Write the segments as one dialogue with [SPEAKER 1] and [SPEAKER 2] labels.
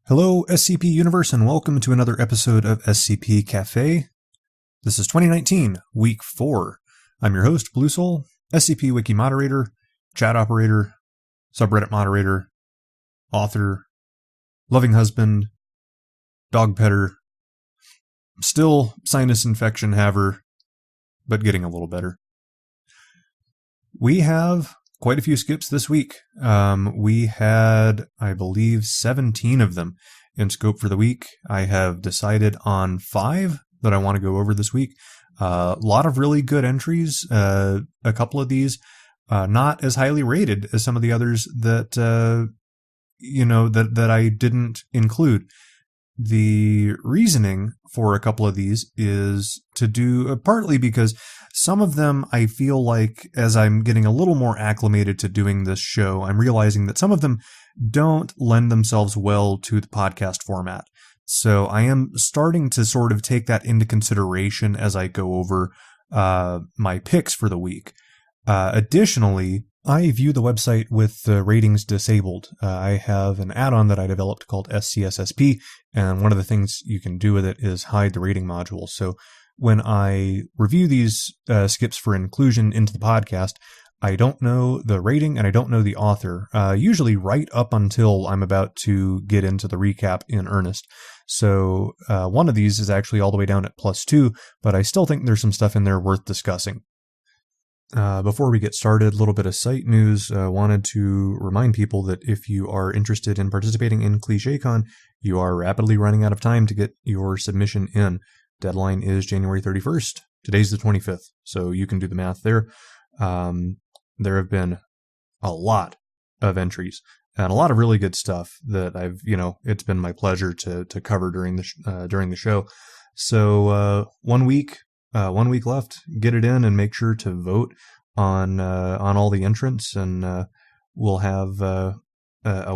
[SPEAKER 1] Hello, SCP Universe, and welcome to another episode of SCP Cafe. This is 2019, Week 4. I'm your host, Blue Soul, SCP Wiki moderator, chat operator, subreddit moderator, author, loving husband, dog petter, still sinus infection haver, but getting a little better. We have quite a few skips this week. We had, I believe, 17 of them in scope for the week. I have decided on 5 that I want to go over this week. A lot of really good entries. A couple of these not as highly rated as some of the others that that I didn't include. The reasoning for a couple of these is to do partly because some of them I feel like as I'm getting a little more acclimated to doing this show, I'm realizing that some of them don't lend themselves well to the podcast format. So I am starting to sort of take that into consideration as I go over my picks for the week. Additionally, I view the website with the ratings disabled. I have an add-on that I developed called SCSSP, and one of the things you can do with it is hide the rating module. So when I review these skips for inclusion into the podcast, I don't know the rating and I don't know the author, usually right up until I'm about to get into the recap in earnest. So one of these is actually all the way down at +2, but I still think there's some stuff in there worth discussing. Before we get started, a little bit of site news. Wanted to remind people that if you are interested in participating in ClichéCon, you are rapidly running out of time to get your submission in. Deadline is January 31st. Today's the 25th, so you can do the math there. There have been a lot of entries and a lot of really good stuff that I've, it's been my pleasure to cover during the show. So 1 week. 1 week left. Get it in and make sure to vote on all the entrants, and we'll have a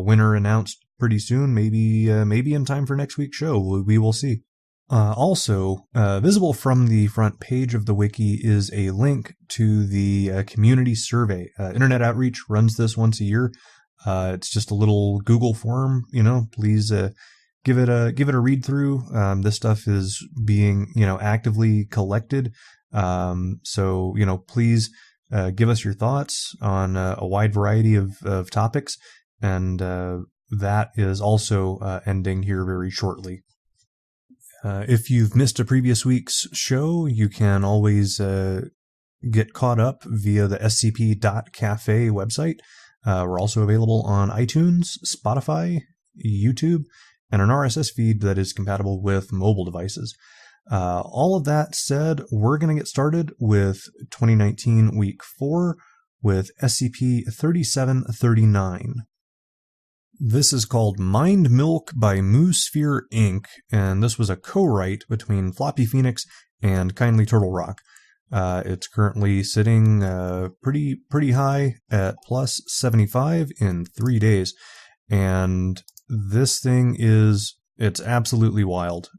[SPEAKER 1] winner announced pretty soon. Maybe in time for next week's show. We will see. Also, visible from the front page of the wiki is a link to the community survey. Internet Outreach runs this once a year. It's just a little Google form. Please. Give it a read through. This stuff is being, actively collected. So, please give us your thoughts on a wide variety of topics. And that is also ending here very shortly. If you've missed a previous week's show, you can always get caught up via the scp.cafe website. We're also available on iTunes, Spotify, YouTube, and an RSS feed that is compatible with mobile devices. All of that said, we're going to get started with 2019 Week 4 with SCP-3739. This is called Mind Milk by Moosphere Inc., and this was a co-write between Floppy Phoenix and Kindly Turtle Rock. It's currently sitting pretty high at +75 in 3 days, and this thing it's absolutely wild.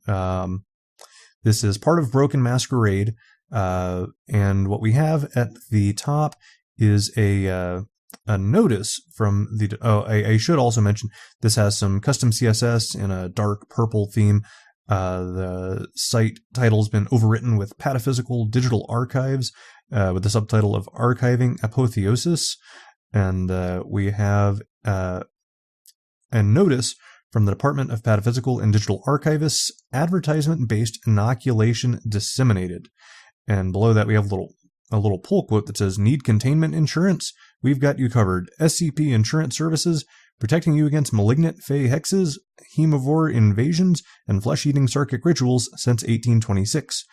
[SPEAKER 1] This is part of Broken Masquerade, and what we have at the top is a notice from the... I should also mention, this has some custom CSS in a dark purple theme. The site title's been overwritten with Pataphysical Digital Archives, with the subtitle of Archiving Apotheosis, and we have a notice from the Department of Pataphysical and Digital Archivists, advertisement-based inoculation disseminated. And below that we have a little pull quote that says, "Need containment insurance? We've got you covered. SCP Insurance Services, protecting you against malignant fey hexes, hemivore invasions, and flesh-eating psychic rituals since 1826.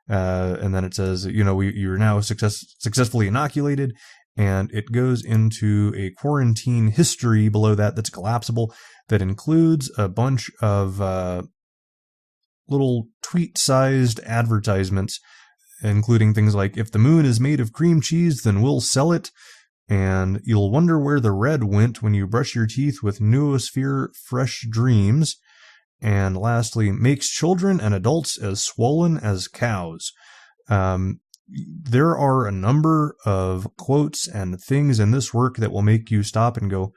[SPEAKER 1] And then it says, you're now successfully inoculated. And it goes into a quarantine history below that's collapsible, that includes a bunch of little tweet-sized advertisements, including things like, "If the moon is made of cream cheese, then we'll sell it," and "You'll wonder where the red went when you brush your teeth with Noosphere Fresh Dreams," and lastly, "Makes children and adults as swollen as cows." There are a number of quotes and things in this work that will make you stop and go,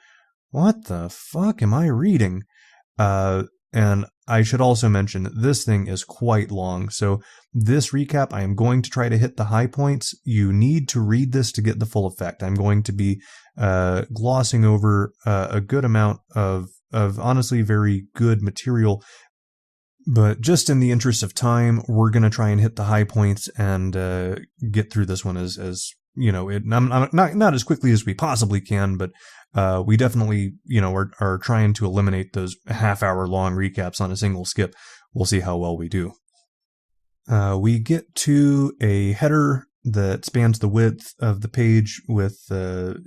[SPEAKER 1] what the fuck am I reading? And I should also mention this thing is quite long. So this recap, I am going to try to hit the high points. You need to read this to get the full effect. I'm going to be glossing over a good amount of honestly very good material. But just in the interest of time, we're going to try and hit the high points and get through this one as not as quickly as we possibly can, but we definitely, are trying to eliminate those half-hour long recaps on a single skip. We'll see how well we do. We get to a header that spans the width of the page with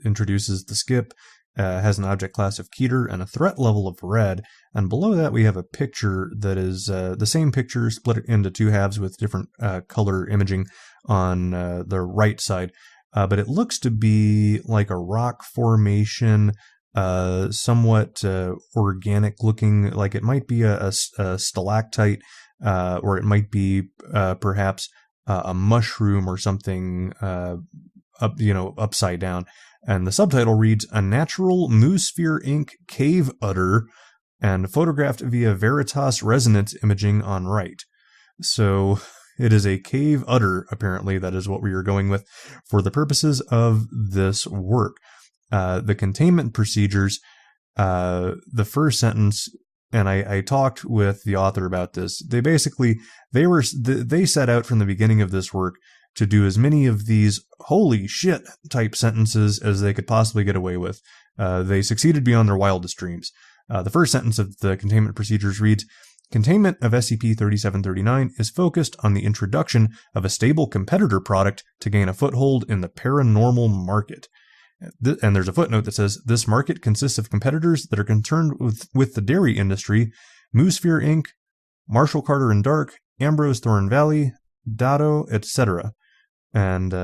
[SPEAKER 1] introduces the skip, has an object class of Keter and a threat level of red, and below that we have a picture that is the same picture split into two halves with different color imaging on the right side. But it looks to be like a rock formation, somewhat organic looking, like it might be a stalactite, or it might be perhaps a mushroom or something upside down. And the subtitle reads, "A Natural Moosphere Inc. Cave Udder," and photographed via Veritas Resonance Imaging on right. So it is a cave udder, apparently. That is what we are going with for the purposes of this work. The containment procedures, the first sentence, and I talked with the author about this. They set out from the beginning of this work to do as many of these holy shit type sentences as they could possibly get away with. They succeeded beyond their wildest dreams. The first sentence of the containment procedures reads, "Containment of SCP-3739 is focused on the introduction of a stable competitor product to gain a foothold in the paranormal market." And there's a footnote that says, "This market consists of competitors that are concerned with the dairy industry, Moosphere Inc., Marshall Carter and Dark, Ambrose Thorn Valley, Dado, etc." And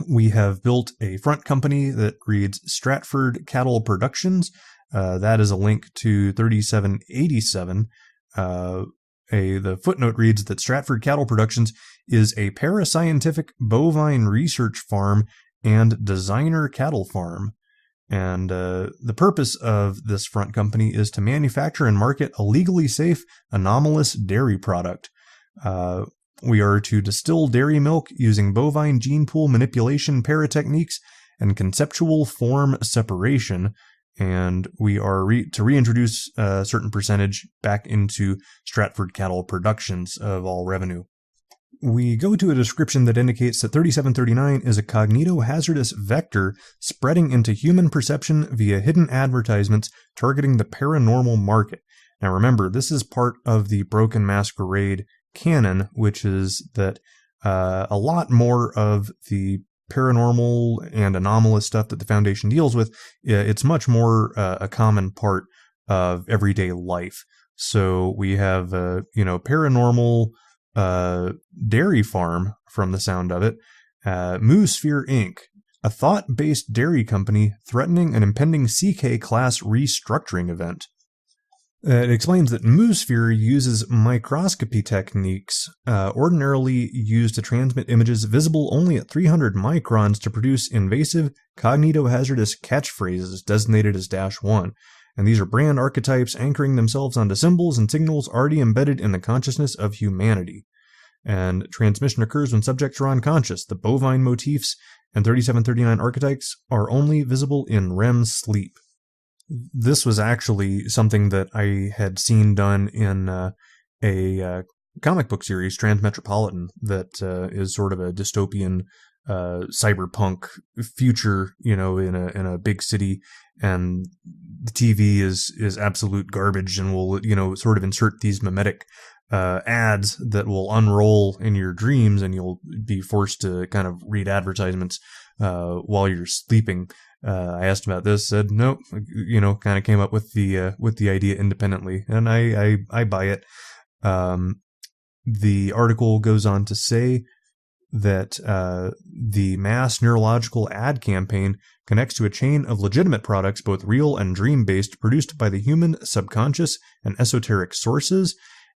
[SPEAKER 1] we have built a front company that reads Stratford Cattle Productions. That is a link to 3787. The footnote reads that Stratford Cattle Productions is a parascientific bovine research farm and designer cattle farm. And the purpose of this front company is to manufacture and market a legally safe, anomalous dairy product. We are to distill dairy milk using bovine gene pool manipulation paratechniques and conceptual form separation, and we are to reintroduce a certain percentage back into Stratford Cattle Productions of all revenue. We go to a description that indicates that 3739 is a cognitohazardous vector spreading into human perception via hidden advertisements targeting the paranormal market. Now remember, this is part of the Broken Masquerade canon, which is that a lot more of the paranormal and anomalous stuff that the Foundation deals with, it's much more a common part of everyday life. So we have, paranormal dairy farm from the sound of it, Moosphere Inc., a thought-based dairy company threatening an impending CK-class restructuring event. It explains that Moosphere uses microscopy techniques ordinarily used to transmit images visible only at 300 microns to produce invasive, cognitohazardous catchphrases designated as -1. And these are brand archetypes anchoring themselves onto symbols and signals already embedded in the consciousness of humanity. And transmission occurs when subjects are unconscious. The bovine motifs and 3739 archetypes are only visible in REM sleep. This was actually something that I had seen done in a comic book series, Transmetropolitan, that is sort of a dystopian cyberpunk future, in a big city, and the TV is absolute garbage, and will sort of insert these mimetic ads that will unroll in your dreams, and you'll be forced to kind of read advertisements while you're sleeping. I asked about this, said nope, kind of came up with the idea independently, and I buy it. The article goes on to say that the mass neurological ad campaign connects to a chain of legitimate products, both real and dream-based, produced by the human subconscious and esoteric sources,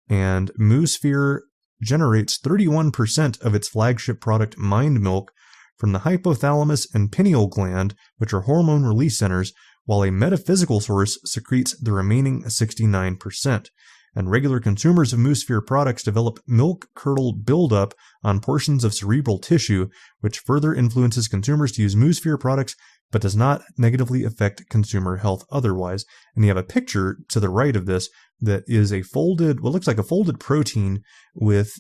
[SPEAKER 1] and Moosphere generates 31% of its flagship product, Mind Milk, from the hypothalamus and pineal gland, which are hormone release centers, while a metaphysical source secretes the remaining 69%. And regular consumers of Moosphere products develop milk curdle buildup on portions of cerebral tissue, which further influences consumers to use Moosphere products but does not negatively affect consumer health otherwise. And you have a picture to the right of this that is what looks like a folded protein with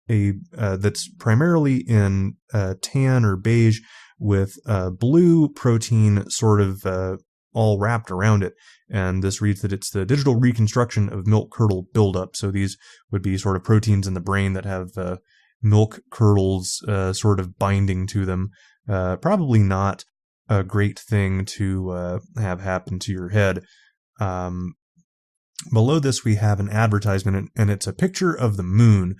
[SPEAKER 1] that's primarily in tan or beige with blue protein sort of all wrapped around it. And this reads that it's the digital reconstruction of milk curdle buildup. So these would be sort of proteins in the brain that have milk curdles sort of binding to them. Probably not a great thing to have happen to your head. Below this, we have an advertisement, and it's a picture of the moon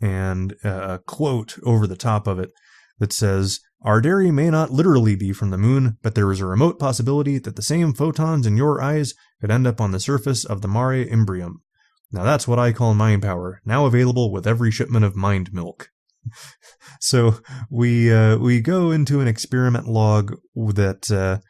[SPEAKER 1] and a quote over the top of it that says, "Our dairy may not literally be from the moon, but there is a remote possibility that the same photons in your eyes could end up on the surface of the Mare Imbrium." Now that's what I call mind power, now available with every shipment of Mind Milk. So we go into an experiment log that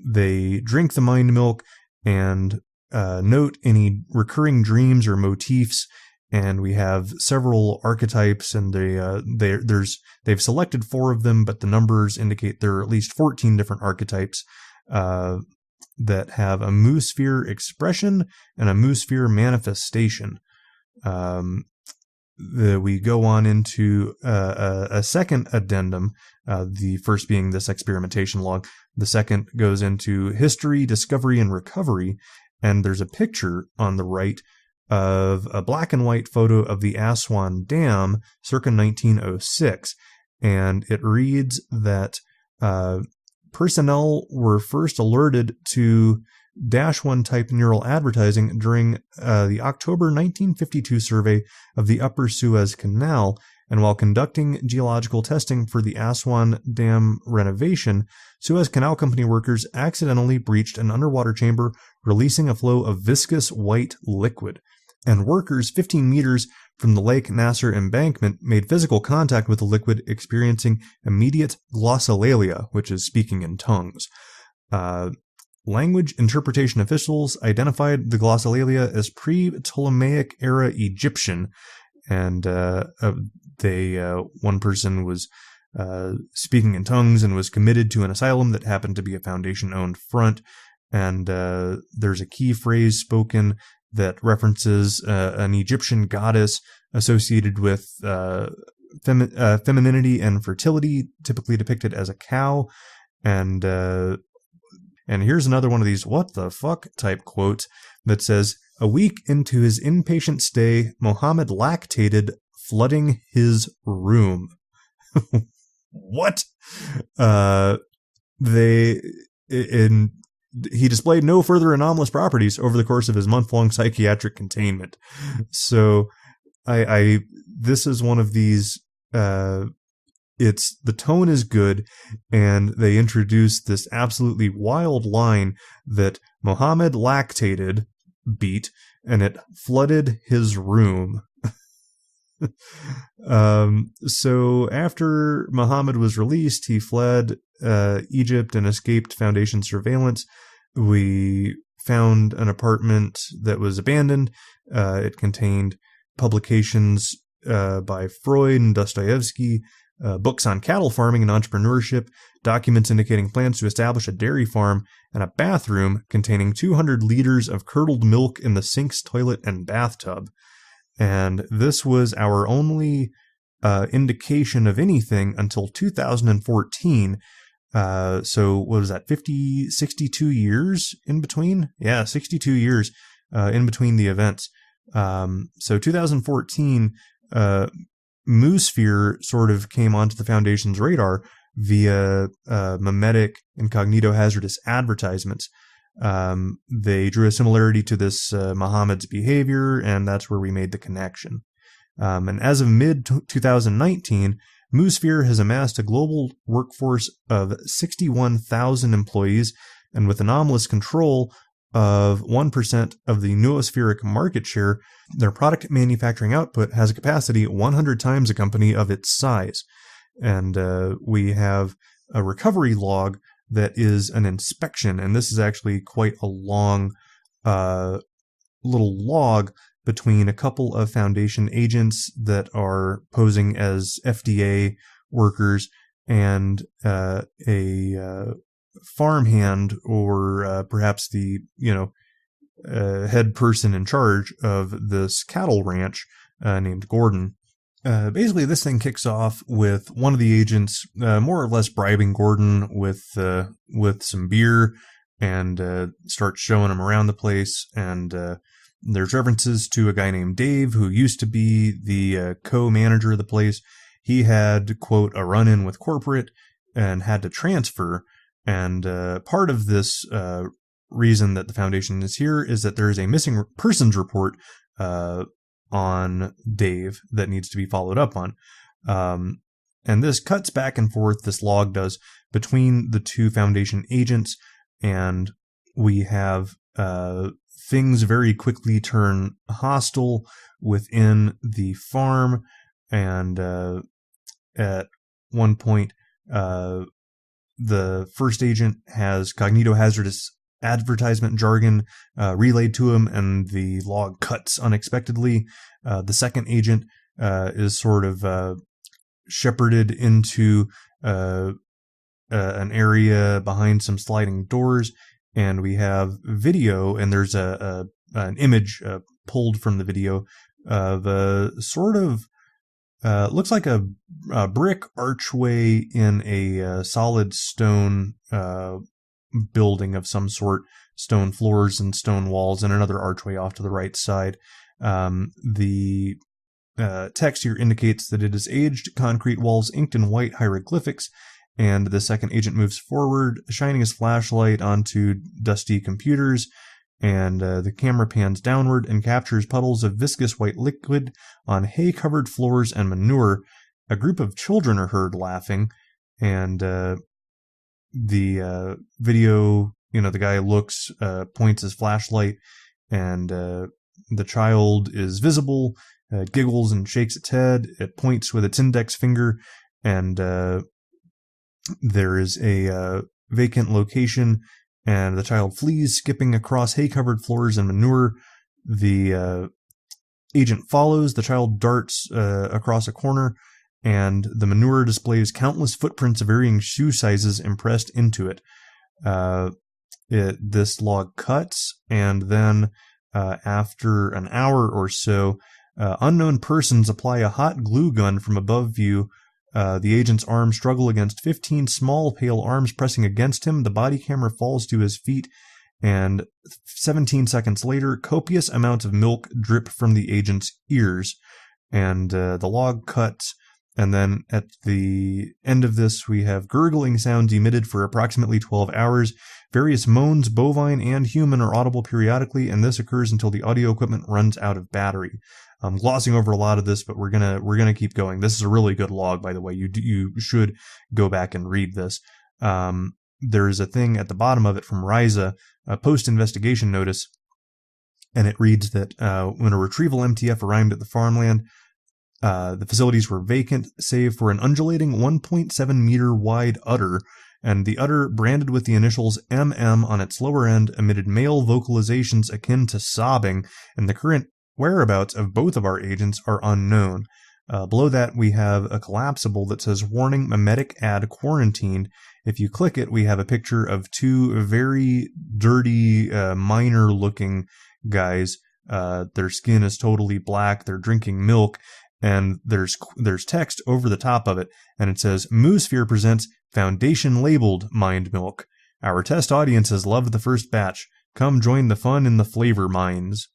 [SPEAKER 1] they drink the Mind Milk and note any recurring dreams or motifs. And we have several archetypes, and they've selected 4 of them, but the numbers indicate there are at least 14 different archetypes that have a Moosphere expression and a Moosphere manifestation. We go on into a second addendum, the first being this experimentation log. The second goes into history, discovery, and recovery, and there's a picture on the right of a black and white photo of the Aswan Dam circa 1906. And it reads that personnel were first alerted to -1 type neural advertising during the October 1952 survey of the Upper Suez Canal, and while conducting geological testing for the Aswan Dam renovation, Suez Canal Company workers accidentally breached an underwater chamber, releasing a flow of viscous white liquid. And workers 15 meters from the Lake Nasser embankment made physical contact with the liquid, experiencing immediate glossolalia, which is speaking in tongues. Language interpretation officials identified the glossolalia as pre-Ptolemaic era Egyptian, and one person was speaking in tongues and was committed to an asylum that happened to be a Foundation-owned front. And there's a key phrase spoken that references an Egyptian goddess associated with femininity and fertility, typically depicted as a cow. And here's another one of these what the fuck type quotes that says, "A week into his inpatient stay, Mohammed lactated, flooding his room." What? He displayed no further anomalous properties over the course of his month-long psychiatric containment. So this is one of these, the tone is good, and they introduce this absolutely wild line that Mohammed lactated beat, and it flooded his room. So after Muhammad was released, he fled Egypt and escaped Foundation surveillance. We found an apartment that was abandoned. It contained publications by Freud and Dostoevsky, books on cattle farming and entrepreneurship, documents indicating plans to establish a dairy farm, and a bathroom containing 200 liters of curdled milk in the sinks, toilet, and bathtub. And this was our only indication of anything until 2014. So what was that, 62 years in between? Yeah, 62 years in between the events. So 2014, Moosphere sort of came onto the Foundation's radar via mimetic incognito hazardous advertisements. They drew a similarity to this Muhammad's behavior, and that's where we made the connection. And as of mid-2019, Moosphere has amassed a global workforce of 61,000 employees, and with anomalous control of 1% of the noospheric market share, their product manufacturing output has a capacity 100 times a company of its size. And we have a recovery log that is an inspection, and this is actually quite a long little log between a couple of Foundation agents that are posing as FDA workers and a farmhand, or perhaps the head person in charge of this cattle ranch named Gordon. Basically, this thing kicks off with one of the agents more or less bribing Gordon with some beer, and starts showing him around the place. And there's references to a guy named Dave, who used to be the co-manager of the place. He had, quote, a run-in with corporate and had to transfer. And part of this reason that the Foundation is here is that there is a missing persons report on Dave that needs to be followed up on. And this cuts back and forth, this log does, between the two Foundation agents, and we have things very quickly turn hostile within the farm, and at one point, the first agent has cognitohazardous advertisement jargon relayed to him, and the log cuts unexpectedly. The second agent is sort of shepherded into an area behind some sliding doors, and we have video, and there's an image pulled from the video of a sort of looks like a brick archway in a solid stone building of some sort, stone floors and stone walls, and another archway off to the right side. The text here indicates that it is aged concrete walls inked in white hieroglyphics, and the second agent moves forward, shining his flashlight onto dusty computers, and the camera pans downward and captures puddles of viscous white liquid on hay-covered floors and manure. A group of children are heard laughing, and the video, the guy looks, points his flashlight, and the child is visible. It giggles and shakes its head. It points with its index finger, and there is a vacant location, and the child flees, skipping across hay-covered floors and manure. The agent follows. The child darts across a corner, and the manure displays countless footprints of varying shoe sizes impressed into it. This log cuts, and then after an hour or so, unknown persons apply a hot glue gun from above view. The agent's arms struggle against 15 small, pale arms pressing against him. The body camera falls to his feet, and 17 seconds later, copious amounts of milk drip from the agent's ears. And the log cuts, and then at the end of this, we have gurgling sounds emitted for approximately 12 hours. Various moans, bovine and human, are audible periodically, and this occurs until the audio equipment runs out of battery. I'm glossing over a lot of this, but we're gonna keep going. This is a really good log, by the way. You should go back and read this. There is a thing at the bottom of it from Risa, a post-investigation notice, and it reads that when a retrieval MTF arrived at the farmland, the facilities were vacant, save for an undulating 1.7 meter wide udder, and the udder, branded with the initials MM on its lower end, emitted male vocalizations akin to sobbing, and the current whereabouts of both of our agents are unknown. Below that, we have a collapsible that says, "Warning, memetic ad quarantined." If you click it, we have a picture of two very dirty, miner-looking guys. Their skin is totally black. They're drinking milk, and there's text over the top of it, and it says, "Moosphere presents Foundation labeled Mind Milk. Our test audience has loved the first batch. Come join the fun in the flavor mines."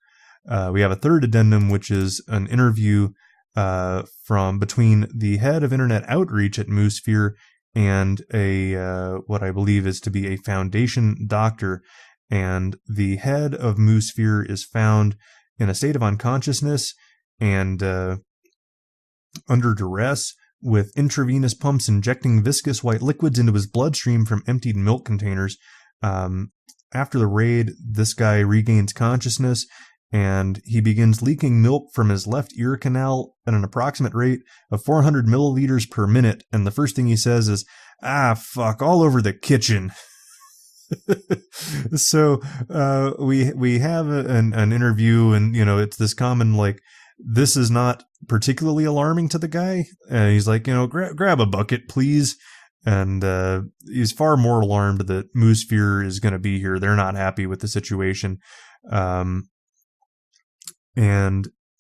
[SPEAKER 1] We have a third addendum, which is an interview from between the head of internet outreach at Moosphere and a what I believe is to be a Foundation doctor. And the head of Moosphere is found in a state of unconsciousness and under duress, with intravenous pumps injecting viscous white liquids into his bloodstream from emptied milk containers. After the raid, this guy regains consciousness, and he begins leaking milk from his left ear canal at an approximate rate of 400 milliliters per minute. And the first thing he says is, Ah, fuck, all over the kitchen. So we have an interview, and it's this common, like, this is not particularly alarming to the guy, and he's like, grab a bucket, please. And he's far more alarmed that Moosphere is going to be here. They're not happy with the situation, and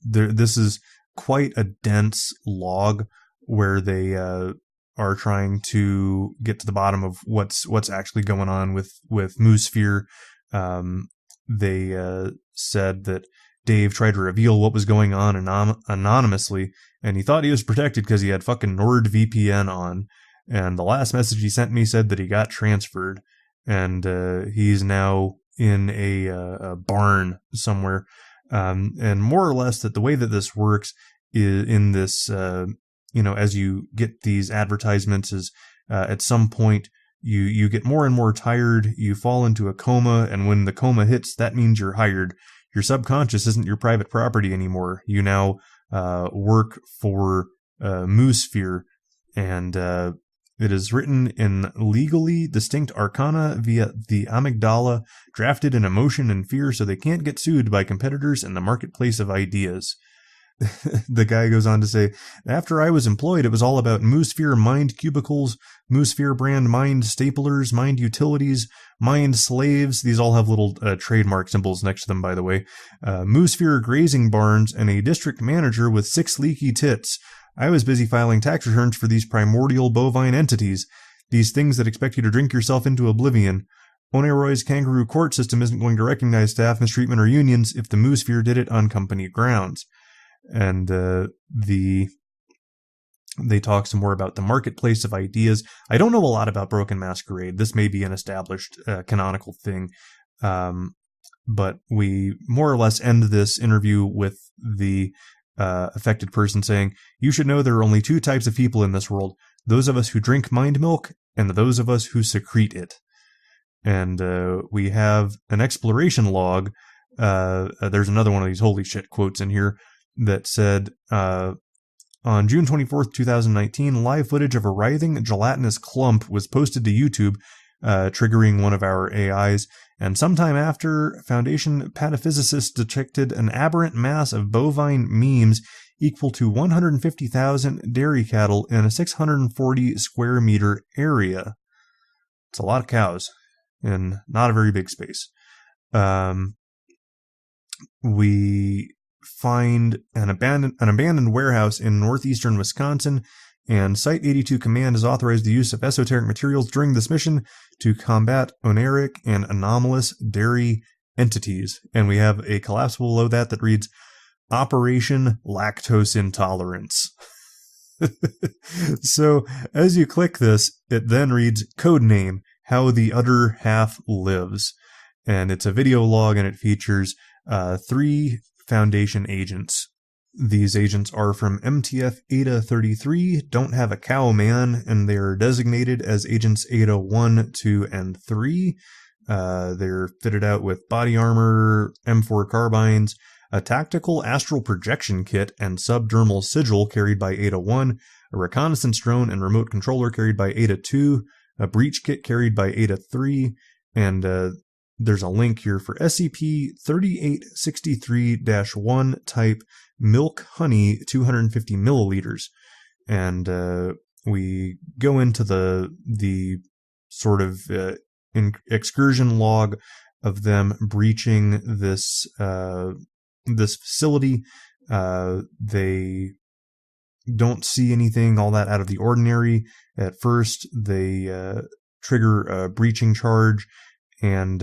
[SPEAKER 1] this is quite a dense log where they are trying to get to the bottom of what's actually going on with Moosphere. They said that Dave tried to reveal what was going on anonymously, and he thought he was protected because he had fucking NordVPN on. And the last message he sent me said that he got transferred, and he's now in a barn somewhere. And more or less that the way that this works is in this, as you get these advertisements, is at some point you get more and more tired, you fall into a coma, and when the coma hits, that means you're hired. Your subconscious isn't your private property anymore. You now work for Moosphere, and it is written in legally distinct arcana via the amygdala, drafted in emotion and fear so they can't get sued by competitors in the marketplace of ideas. The guy goes on to say, after I was employed, it was all about Moosphere mind cubicles, Moosphere brand mind staplers, mind utilities, mind slaves. These all have little trademark symbols next to them, by the way. Moosphere grazing barns, and a district manager with 6 leaky tits. I was busy filing tax returns for these primordial bovine entities, these things that expect you to drink yourself into oblivion. Oneroy's kangaroo court system isn't going to recognize staff mistreatment or unions if the Moosphere did it on company grounds. And they talk some more about the marketplace of ideas. I don't know a lot about Broken Masquerade. This may be an established canonical thing. But we more or less end this interview with the affected person saying, you should know there are only 2 types of people in this world, those of us who drink mind milk and those of us who secrete it. And we have an exploration log. There's another one of these holy shit quotes in here that said, on June 24th, 2019, live footage of a writhing gelatinous clump was posted to YouTube, triggering one of our AIs, and sometime after, Foundation pataphysicists detected an aberrant mass of bovine memes equal to 150,000 dairy cattle in a 640 square meter area. It's a lot of cows in not a very big space. We find an abandoned warehouse in northeastern Wisconsin, and Site 82 Command has authorized the use of esoteric materials during this mission to combat oneric and anomalous dairy entities. And we have a collapsible below that reads, Operation Lactose Intolerance. So as you click this, it then reads, Codename, How the Other Half Lives. And it's a video log, and it features 3 Foundation agents. These agents are from MTF Eta 33, don't have a cow man, and they are designated as Agents Eta 1, 2, and 3. They're fitted out with body armor, M4 carbines, a tactical astral projection kit and subdermal sigil carried by Eta 1, a reconnaissance drone and remote controller carried by Eta 2, a breach kit carried by Eta 3, and there's a link here for SCP-3863-1 type milk honey 250 milliliters. And we go into the sort of excursion log of them breaching this facility. They don't see anything all that out of the ordinary. At first, they trigger a breaching charge, and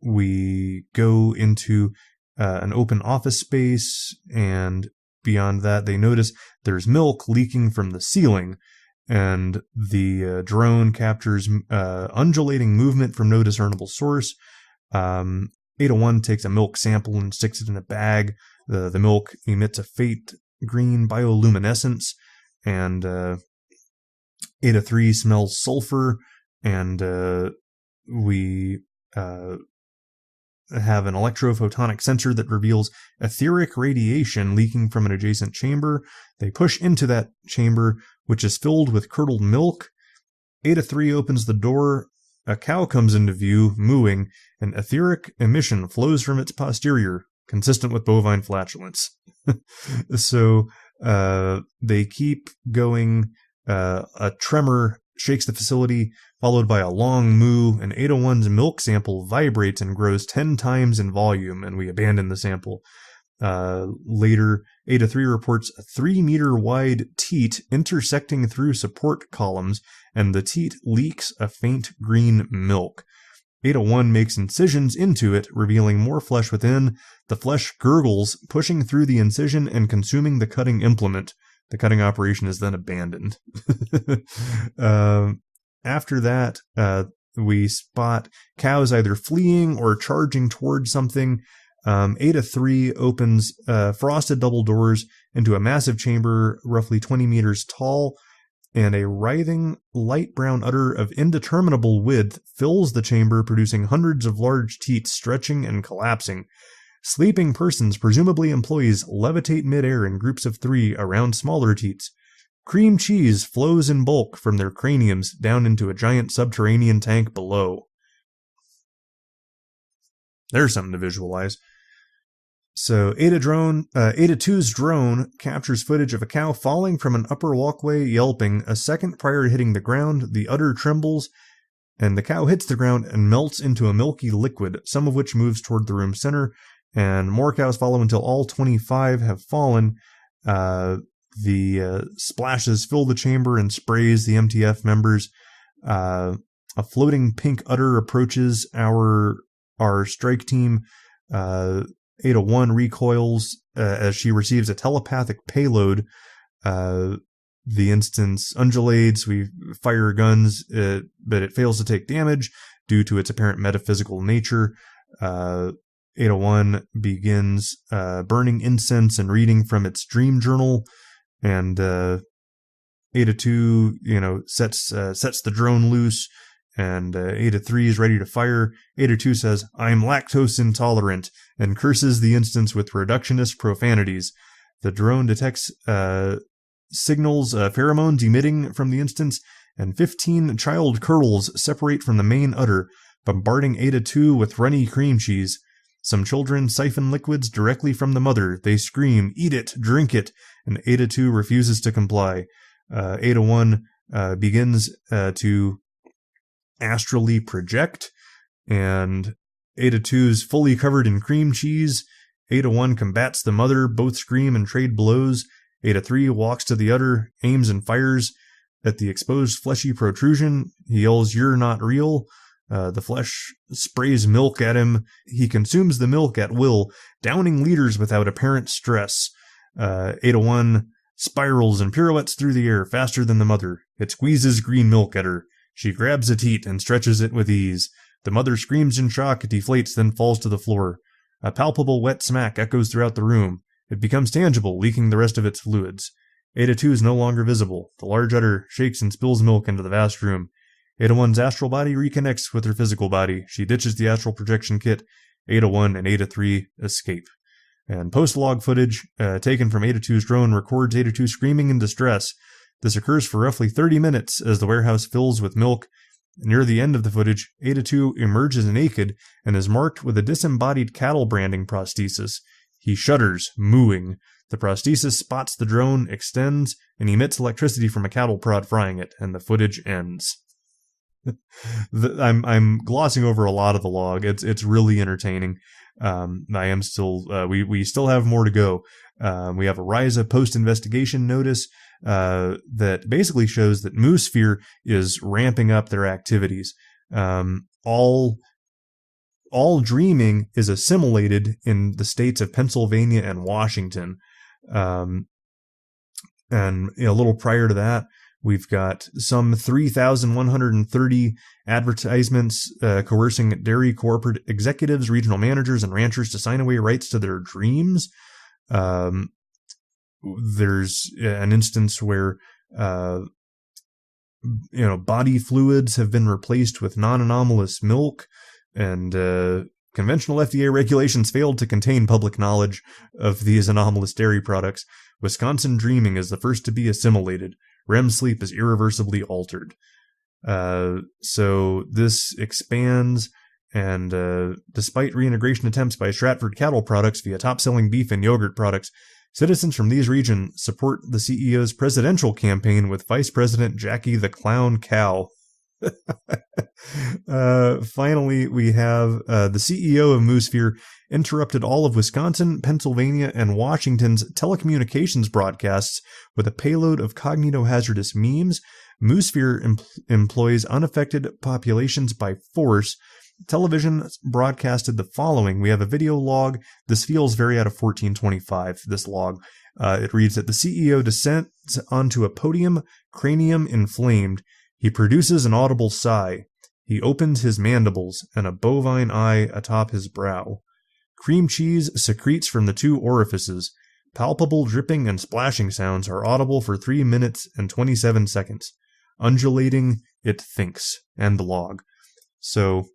[SPEAKER 1] we go into an open office space, and beyond that, they notice there's milk leaking from the ceiling, and the drone captures undulating movement from no discernible source. Eta 1 takes a milk sample and sticks it in a bag. The milk emits a faint green bioluminescence, and Eta 3 smells sulfur, and we have an electrophotonic sensor that reveals etheric radiation leaking from an adjacent chamber. They push into that chamber, which is filled with curdled milk, Eta 3 opens the door. A cow comes into view, mooing. An etheric emission flows from its posterior, consistent with bovine flatulence. So they keep going. A tremor shakes the facility, followed by a long moo, and Eta 1's milk sample vibrates and grows 10 times in volume, and we abandon the sample. Later, Eta 3 reports a 3-meter wide teat intersecting through support columns, and the teat leaks a faint green milk. Eta 1 makes incisions into it, revealing more flesh within. The flesh gurgles, pushing through the incision and consuming the cutting implement. The cutting operation is then abandoned. After that, we spot cows either fleeing or charging towards something. Eta 3 opens frosted double doors into a massive chamber roughly 20 meters tall, and a writhing light brown udder of indeterminable width fills the chamber, producing hundreds of large teats stretching and collapsing. Sleeping persons, presumably employees, levitate midair in groups of 3 around smaller teats. Cream cheese flows in bulk from their craniums down into a giant subterranean tank below. There's something to visualize. So Eta 2's drone captures footage of a cow falling from an upper walkway, yelping. A second prior to hitting the ground, the udder trembles, and the cow hits the ground and melts into a milky liquid, some of which moves toward the room's center, and more cows follow until all 25 have fallen. The splashes fill the chamber and sprays the MTF members. A floating pink udder approaches our strike team. Eta 1 recoils as she receives a telepathic payload. The instance undulates. We fire guns, but it fails to take damage due to its apparent metaphysical nature. Eta 1 begins burning incense and reading from its dream journal, and Eta 2, sets the drone loose, and Eta 3 is ready to fire. Eta 2 says, "I'm lactose intolerant," and curses the instance with reductionist profanities. The drone detects signals, pheromones emitting from the instance, and 15 child curdles separate from the main udder, bombarding Eta 2 with runny cream cheese. Some children siphon liquids directly from the mother. They scream, "Eat it, drink it," and Eta 2 refuses to comply. Eta 1 begins to astrally project, and Eta 2's fully covered in cream cheese. Eta 1 combats the mother. Both scream and trade blows. Eta 3 walks to the udder, aims and fires at the exposed fleshy protrusion. He yells, "You're not real." The flesh sprays milk at him. He consumes the milk at will, downing liters without apparent stress. Eta 1 spirals and pirouettes through the air faster than the mother. It squeezes green milk at her. She grabs a teat and stretches it with ease. The mother screams in shock, deflates, then falls to the floor. A palpable wet smack echoes throughout the room. It becomes tangible, leaking the rest of its fluids. Eta 2 is no longer visible. The large udder shakes and spills milk into the vast room. Eta 1's astral body reconnects with her physical body. She ditches the astral projection kit. Eta 1 and Eta 3 escape. And post-log footage taken from Eta 2's drone records Eta 2 screaming in distress. This occurs for roughly 30 minutes as the warehouse fills with milk. Near the end of the footage, Eta 2 emerges naked and is marked with a disembodied cattle branding prosthesis. He shudders, mooing. The prosthesis spots the drone, extends, and emits electricity from a cattle prod frying it, and the footage ends. I'm glossing over a lot of the log. It's really entertaining. I am still we still have more to go. We have a Ryza post-investigation notice that basically shows that Moosphere is ramping up their activities. All dreaming is assimilated in the states of Pennsylvania and Washington. And a little prior to that, we've got some 3,130 advertisements coercing dairy corporate executives, regional managers, and ranchers to sign away rights to their dreams. There's an instance where body fluids have been replaced with non-anomalous milk, and conventional FDA regulations failed to contain public knowledge of these anomalous dairy products. Wisconsin dreaming is the first to be assimilated. REM sleep is irreversibly altered. So this expands, and despite reintegration attempts by Stratford Cattle Products via top-selling beef and yogurt products, citizens from these regions support the CEO's presidential campaign with Vice President Jackie the Clown Cow. Finally, we have the CEO of Moosphere interrupted all of Wisconsin, Pennsylvania, and Washington's telecommunications broadcasts with a payload of cognitohazardous memes. Moosphere employs unaffected populations by force. Television broadcasted the following. We have a video log. This feels very out of 1425, this log. It reads that the CEO descends onto a podium, cranium inflamed. He produces an audible sigh. He opens his mandibles and a bovine eye atop his brow. Cream cheese secretes from the two orifices. Palpable dripping and splashing sounds are audible for 3 minutes and 27 seconds. Undulating, it thinks. End log. So,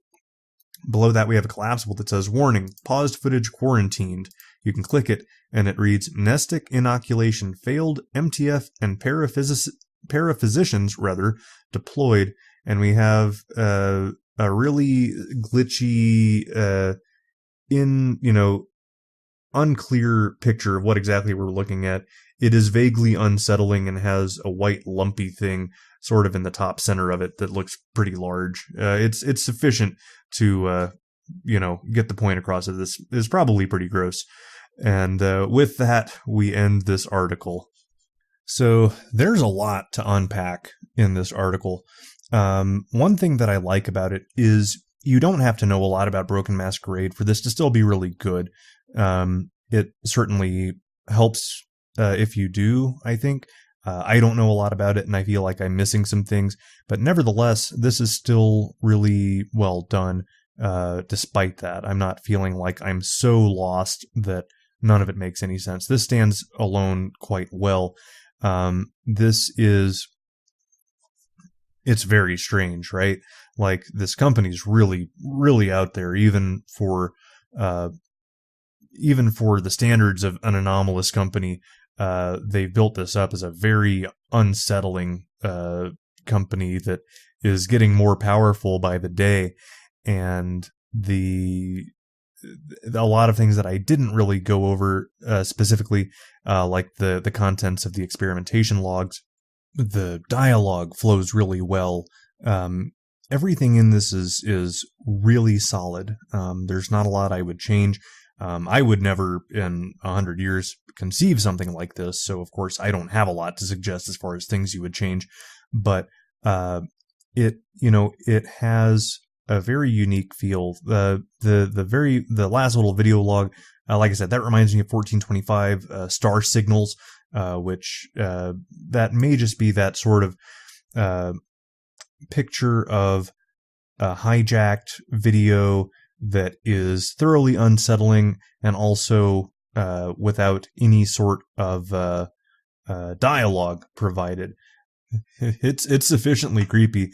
[SPEAKER 1] below that we have a collapsible that says, warning, paused footage quarantined. You can click it, and it reads, Nestic inoculation failed, MTF and paraphysicians deployed, and we have a really glitchy, unclear picture of what exactly we're looking at. It is vaguely unsettling and has a white lumpy thing sort of in the top center of it that looks pretty large. It's sufficient to get the point across that this is probably pretty gross. And with that, we end this article. So there's a lot to unpack in this article. One thing that I like about it is you don't have to know a lot about Broken Masquerade for this to still be really good. It certainly helps if you do, I think. I don't know a lot about it, and I feel like I'm missing some things. But nevertheless, this is still really well done, despite that. I'm not feeling like I'm so lost that none of it makes any sense. This stands alone quite well. It's very strange, right? Like, this company's really, really out there, even for the standards of an anomalous company. They've built this up as a very unsettling company that is getting more powerful by the day, and a lot of things that I didn't really go over specifically, like the contents of the experimentation logs. The dialogue flows really well. Everything in this is really solid. There's not a lot I would change. I would never in 100 years conceive something like this, so of course I don't have a lot to suggest as far as things you would change, but it has a very unique feel. The last little video log, like I said, that reminds me of 1425 Star Signals, which that may just be that sort of picture of a hijacked video that is thoroughly unsettling and also without any sort of dialogue provided. It's sufficiently creepy.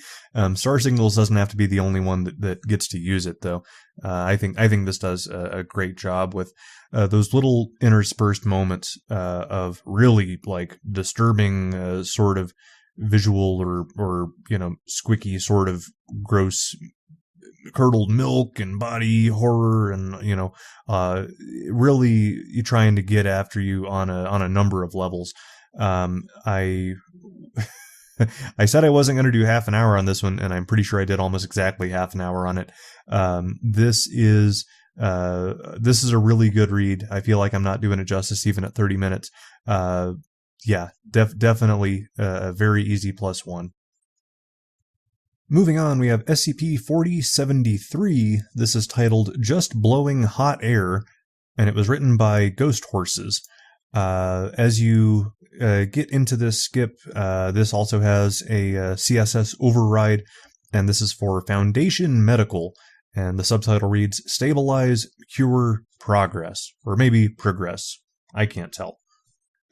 [SPEAKER 1] Star Signals doesn't have to be the only one that gets to use it, though. I think this does a great job with those little interspersed moments of really like disturbing sort of visual or squicky sort of gross curdled milk and body horror, and really trying to get after you on a number of levels. I said I wasn't going to do half an hour on this one, and I'm pretty sure I did almost exactly half an hour on it. This is a really good read. I feel like I'm not doing it justice even at 30 minutes. Definitely a very easy +1. Moving on, we have SCP-4073. This is titled Just Blowing Hot Air, and it was written by Ghost Horses. As you get into this skip, this also has a CSS override, and this is for Foundation Medical, and the subtitle reads, Stabilize, Cure, Progress, or maybe Progress. I can't tell.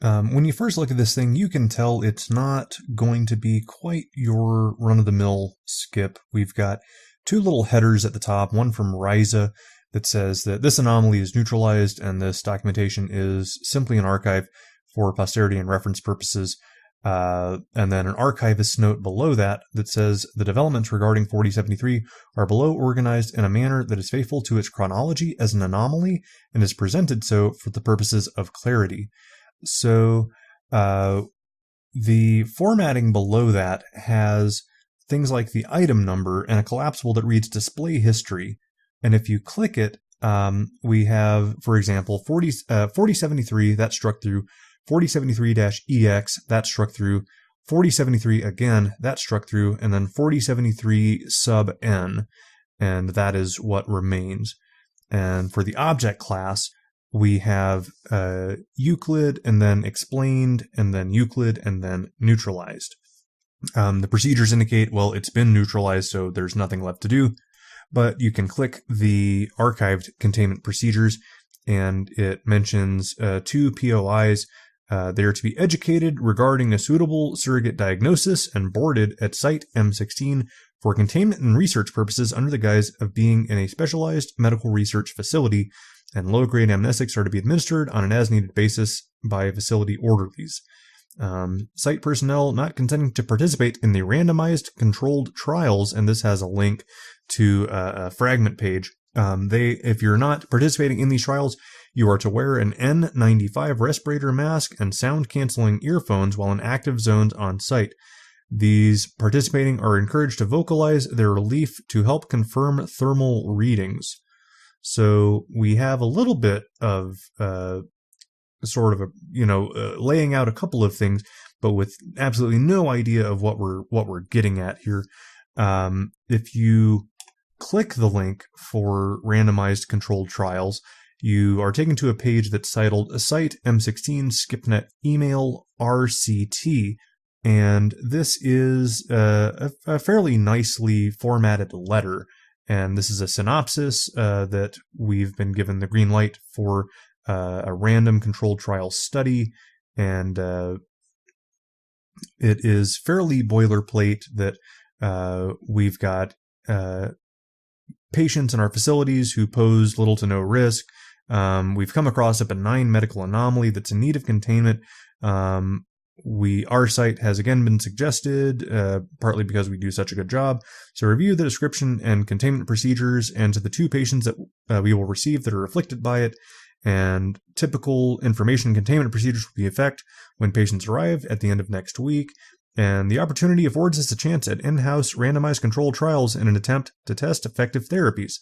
[SPEAKER 1] When you first look at this thing, you can tell it's not going to be quite your run-of-the-mill skip. We've got two little headers at the top, one from Ryza that says that this anomaly is neutralized and this documentation is simply an archive for posterity and reference purposes. And then an archivist's note below that says the developments regarding 4073 are below organized in a manner that is faithful to its chronology as an anomaly and is presented so for the purposes of clarity. So the formatting below that has things like the item number and a collapsible that reads display history. And if you click it, we have, for example, 4073, that struck through, 4073-EX, that struck through, 4073 again, that struck through, and then 4073 sub N, and that is what remains. And for the object class, we have Euclid, and then explained, and then Euclid, and then neutralized. The procedures indicate, well, it's been neutralized, so there's nothing left to do. But you can click the archived containment procedures, and it mentions 2 POIs. They are to be educated regarding a suitable surrogate diagnosis and boarded at Site M16 for containment and research purposes under the guise of being in a specialized medical research facility, and low-grade amnestics are to be administered on an as-needed basis by facility orderlies. Site personnel not consenting to participate in the randomized controlled trials, and this has a link to a fragment page. If you're not participating in these trials, you are to wear an N95 respirator mask and sound-canceling earphones while in active zones on site. These participating are encouraged to vocalize their relief to help confirm thermal readings. So we have a little bit of laying out a couple of things, but with absolutely no idea of what we're getting at here. If you click the link for randomized controlled trials, you are taken to a page that's titled Site M16 SCIPNet Email RCT, and this is a fairly nicely formatted letter, and this is a synopsis that we've been given the green light for a random controlled trial study, and it is fairly boilerplate that we've got patients in our facilities who pose little to no risk. We've come across a benign medical anomaly that's in need of containment. Our site has again been suggested, partly because we do such a good job. So review the description and containment procedures, and to the 2 patients that we will receive that are afflicted by it, and typical information containment procedures will be in effect when patients arrive at the end of next week. And the opportunity affords us a chance at in-house randomized controlled trials in an attempt to test effective therapies.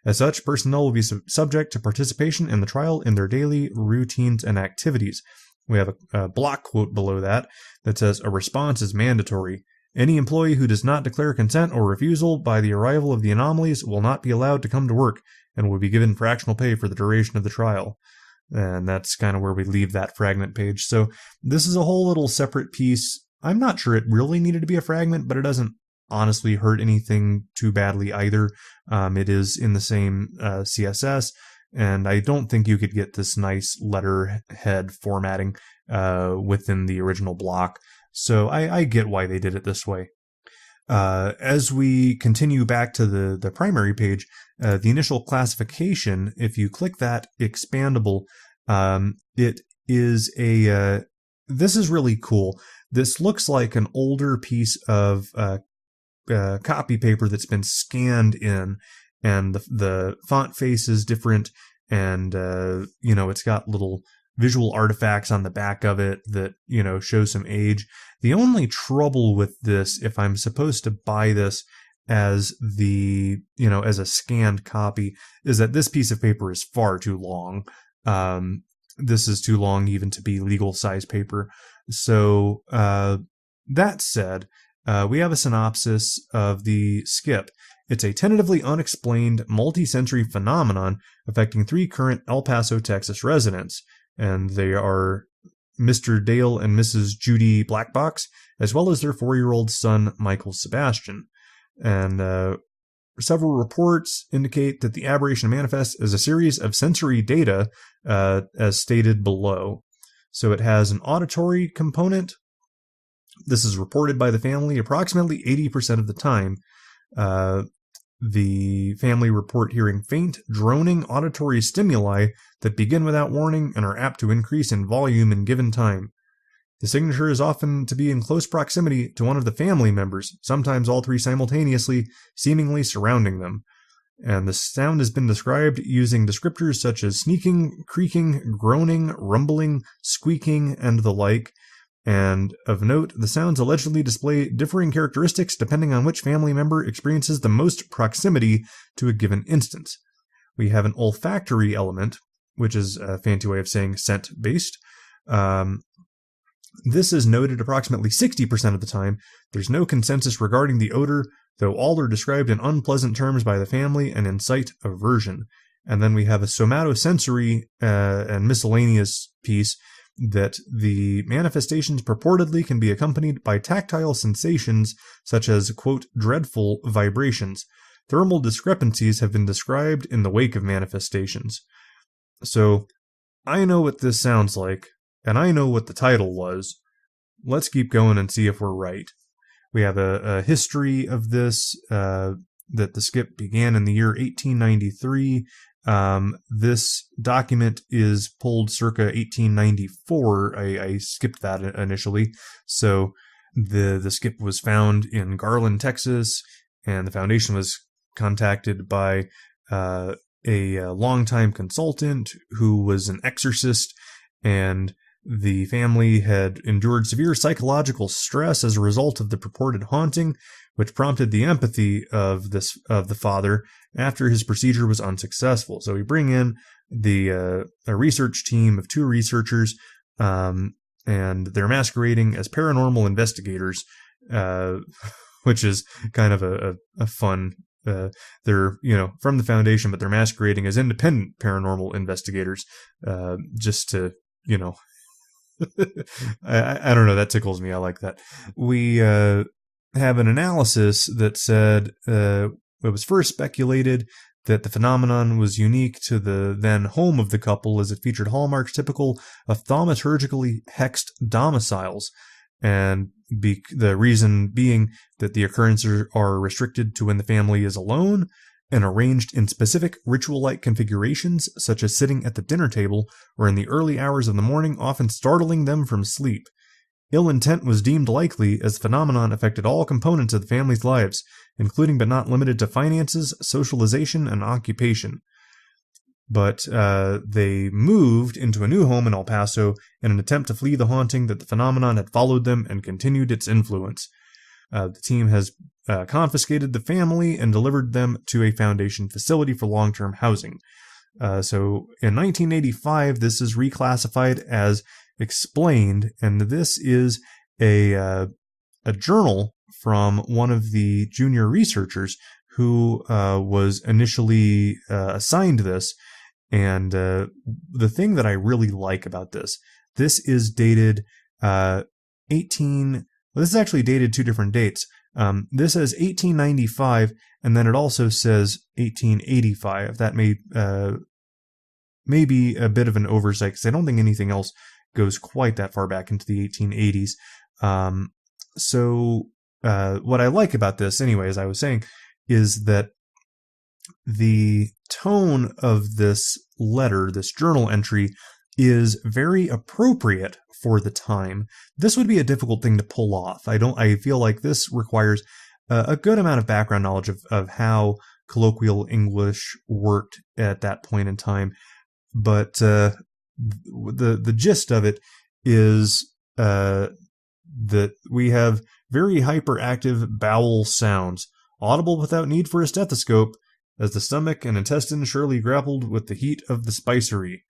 [SPEAKER 1] As such, personnel will be subject to participation in the trial in their daily routines and activities. We have a block quote below that says, a response is mandatory. Any employee who does not declare consent or refusal by the arrival of the anomalies will not be allowed to come to work and will be given fractional pay for the duration of the trial. And that's kind of where we leave that fragment page. So this is a whole little separate piece. I'm not sure it really needed to be a fragment, but it doesn't honestly hurt anything too badly either. It is in the same CSS, and I don't think you could get this nice letterhead formatting within the original block. So I get why they did it this way. As we continue back to the primary page, the initial classification, if you click that expandable, it is this is really cool. This looks like an older piece of copy paper that's been scanned in, and the font face is different, and it's got little visual artifacts on the back of it that show some age. The only trouble with this, if I'm supposed to buy this as as a scanned copy, is that this piece of paper is far too long. This is too long even to be legal size paper. So that said, we have a synopsis of the SCIP. It's a tentatively unexplained multi-sensory phenomenon affecting 3 current El Paso, Texas residents, and they are Mr. Dale and Mrs. Judy Blackbox, as well as their 4-year-old son, Michael Sebastian. And several reports indicate that the aberration manifests as a series of sensory data, as stated below. So it has an auditory component. This is reported by the family approximately 80% of the time. The family report hearing faint, droning auditory stimuli that begin without warning and are apt to increase in volume in given time. The signature is often to be in close proximity to one of the family members, sometimes all three simultaneously, seemingly surrounding them. And the sound has been described using descriptors such as sneaking, creaking, groaning, rumbling, squeaking, and the like. And of note, the sounds allegedly display differing characteristics depending on which family member experiences the most proximity to a given instance. We have an olfactory element, which is a fancy way of saying scent-based. This is noted approximately 60% of the time. There's no consensus regarding the odor, though all are described in unpleasant terms by the family and incite aversion. And then we have a somatosensory and miscellaneous piece that the manifestations purportedly can be accompanied by tactile sensations such as, quote, dreadful vibrations. Thermal discrepancies have been described in the wake of manifestations. So, I know what this sounds like, and I know what the title was. Let's keep going and see if we're right. We have a history of this, that the skip began in the year 1893. This document is pulled circa 1894. I skipped that initially. So the skip was found in Garland, Texas, and the foundation was contacted by a longtime consultant who was an exorcist, and the family had endured severe psychological stress as a result of the purported haunting, which prompted the empathy of the father after his procedure was unsuccessful. So we bring in a research team of 2 researchers, and they're masquerading as paranormal investigators, which is kind of a fun. They're from the foundation, but they're masquerading as independent paranormal investigators, just to I don't know, that tickles me. I like that. We have an analysis that said it was first speculated that the phenomenon was unique to the then home of the couple, as it featured hallmarks typical of thaumaturgically hexed domiciles, and the reason being that the occurrences are restricted to when the family is alone and arranged in specific ritual-like configurations, such as sitting at the dinner table or in the early hours of the morning, often startling them from sleep. Ill intent was deemed likely, as the phenomenon affected all components of the family's lives, including but not limited to finances, socialization, and occupation. But they moved into a new home in El Paso in an attempt to flee the haunting that the phenomenon had followed them and continued its influence. The team has confiscated the family and delivered them to a foundation facility for long-term housing. So in 1985, this is reclassified as explained, and this is a journal from one of the junior researchers who was initially assigned this. And the thing that I really like about this is dated this is actually dated 2 different dates. This says 1895, and then it also says 1885. That may be a bit of an oversight, because I don't think anything else goes quite that far back into the 1880s. So what I like about this, anyway, as I was saying, is that the tone of this letter, this journal entry, is very appropriate for the time. This would be a difficult thing to pull off. I feel like this requires a good amount of background knowledge of how colloquial English worked at that point in time. But the gist of it is that we have very hyperactive bowel sounds, audible without need for a stethoscope, as the stomach and intestine surely grappled with the heat of the spicery.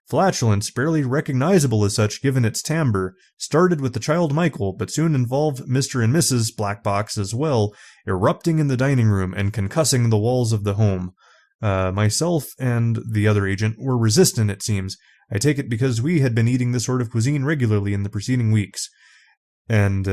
[SPEAKER 1] Flatulence, barely recognizable as such given its timbre, started with the child Michael, but soon involved Mr. and Mrs. Blackbox as well, erupting in the dining room and concussing the walls of the home. Myself and the other agent were resistant, it seems. I take it because we had been eating this sort of cuisine regularly in the preceding weeks. And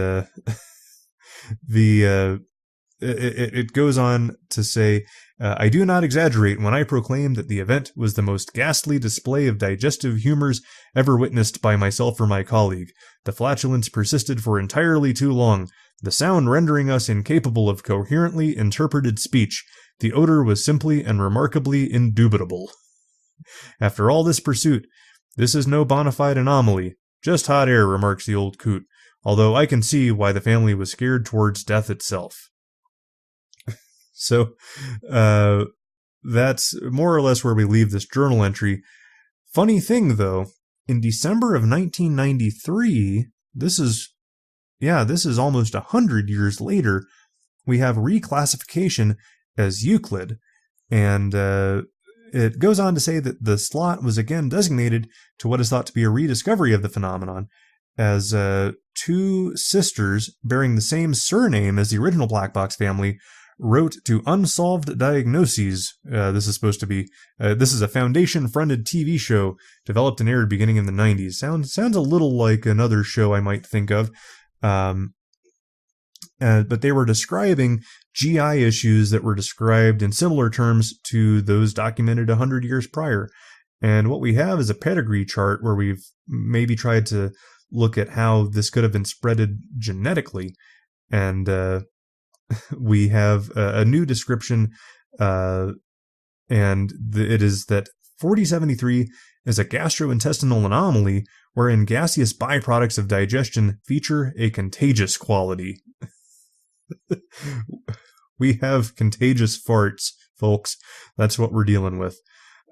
[SPEAKER 1] it goes on to say, I do not exaggerate when I proclaim that the event was the most ghastly display of digestive humors ever witnessed by myself or my colleague. The flatulence persisted for entirely too long, the sound rendering us incapable of coherently interpreted speech. The odor was simply and remarkably indubitable. After all this pursuit, this is no bona fide anomaly. Just hot air, remarks the old coot, although I can see why the family was scared towards death itself. So, that's more or less where we leave this journal entry. Funny thing, though, in December of 1993, this is almost 100 years later, we have reclassification as Euclid, and it goes on to say that the slot was again designated to what is thought to be a rediscovery of the phenomenon, as two sisters bearing the same surname as the original Black Box family wrote to Unsolved Diagnoses. This is a Foundation-fronted TV show developed and aired beginning in the 90s. Sounds a little like another show I might think of. But they were describing GI issues that were described in similar terms to those documented 100 years prior. And what we have is a pedigree chart where we've maybe tried to look at how this could have been spreaded genetically. And we have a new description, and it is that 4073 is a gastrointestinal anomaly wherein gaseous byproducts of digestion feature a contagious quality. We have contagious farts, folks. That's what we're dealing with.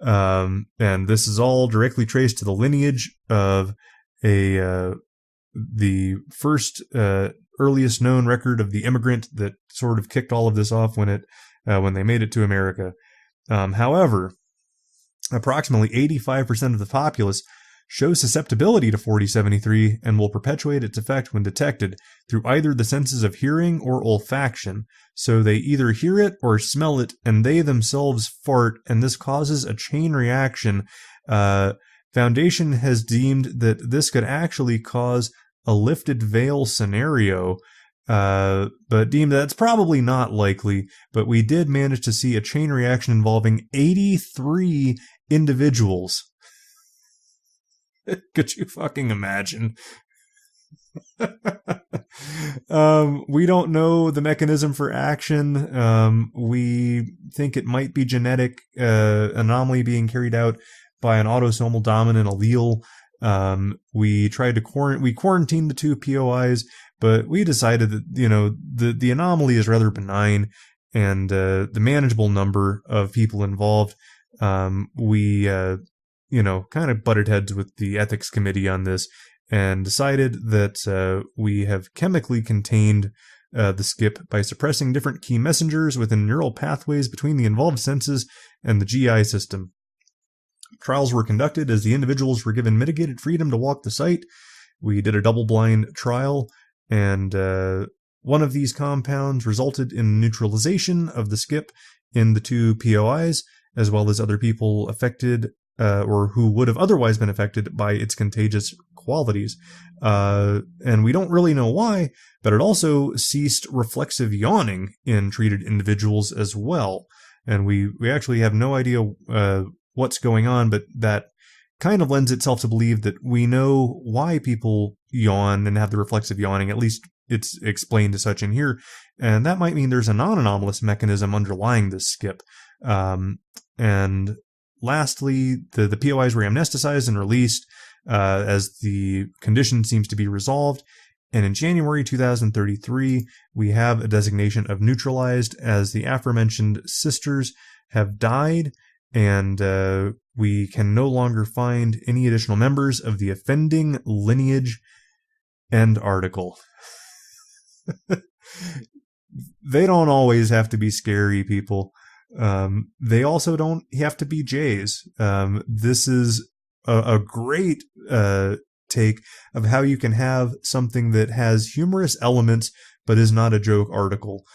[SPEAKER 1] And this is all directly traced to the lineage of the first earliest known record of the immigrant that sort of kicked all of this off when they made it to America. However, approximately 85% of the populace show susceptibility to 4073 and will perpetuate its effect when detected through either the senses of hearing or olfaction. So they either hear it or smell it, and they themselves fart, and this causes a chain reaction. Foundation has deemed that this could actually cause a lifted veil scenario, but deemed that's probably not likely. But we did manage to see a chain reaction involving 83 individuals. Could you fucking imagine? We don't know the mechanism for action. We think it might be genetic anomaly being carried out by an autosomal dominant allele. We tried to quarantined the two POIs, but we decided that, the anomaly is rather benign, and the manageable number of people involved, we kind of butted heads with the ethics committee on this and decided that we have chemically contained the skip by suppressing different key messengers within neural pathways between the involved senses and the GI system. Trials were conducted as the individuals were given mitigated freedom to walk the site. We did a double-blind trial, and one of these compounds resulted in neutralization of the skip in the two POIs, as well as other people affected or who would have otherwise been affected by its contagious qualities. And we don't really know why, but it also ceased reflexive yawning in treated individuals as well. And we actually have no idea what's going on, but that kind of lends itself to believe that we know why people yawn and have the reflexive yawning. At least it's explained as such in here. And that might mean there's a non-anomalous mechanism underlying this skip. And lastly, the POIs were amnesticized and released as the condition seems to be resolved. And in January 2033, we have a designation of neutralized as the aforementioned sisters have died, and we can no longer find any additional members of the offending lineage. End article. They don't always have to be scary, people. They also don't have to be Jays. This is a great take of how you can have something that has humorous elements but is not a joke article.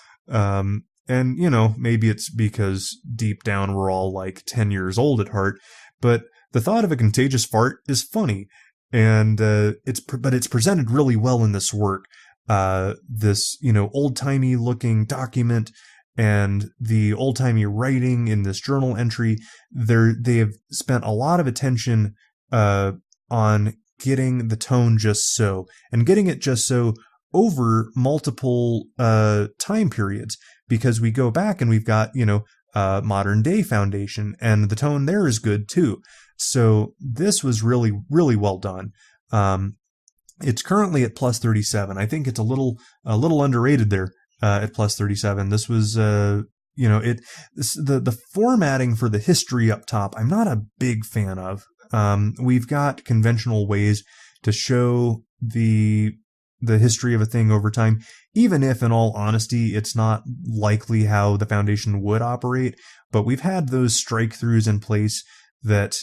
[SPEAKER 1] And, maybe it's because deep down we're all like 10 years old at heart, but the thought of a contagious fart is funny, and it's presented really well in this work. This, old-timey looking document and the old-timey writing in this journal entry, they have spent a lot of attention on getting the tone just so, and getting it just so over multiple time periods, because we go back and we've got, modern day Foundation, and the tone there is good too. So this was really, really well done. It's currently at plus 37. I think it's a little underrated there at plus 37. This was the formatting for the history up top, I'm not a big fan of. We've got conventional ways to show the history of a thing over time, even if, in all honesty, it's not likely how the Foundation would operate. But we've had those strike-throughs in place that,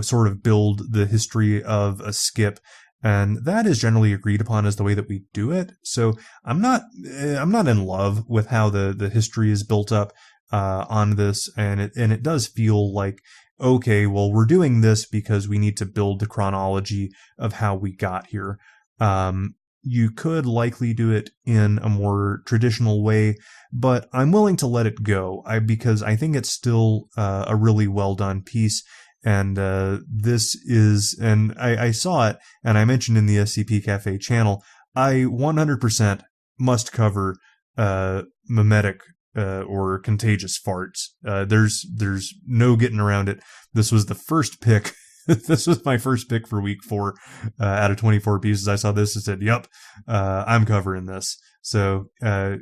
[SPEAKER 1] sort of build the history of a skip. And that is generally agreed upon as the way that we do it. So I'm not in love with how the history is built up on this, and it does feel like, okay, well, we're doing this because we need to build the chronology of how we got here. You could likely do it in a more traditional way, but I'm willing to let it go because I think it's still a really well done piece. And this is, and I saw it, and I mentioned in the SCP Cafe channel, I 100% must cover memetic or contagious farts. There's no getting around it. This was the first pick. This was my first pick for week 4 out of 24 pieces. I saw this and said, "Yep, I'm covering this." So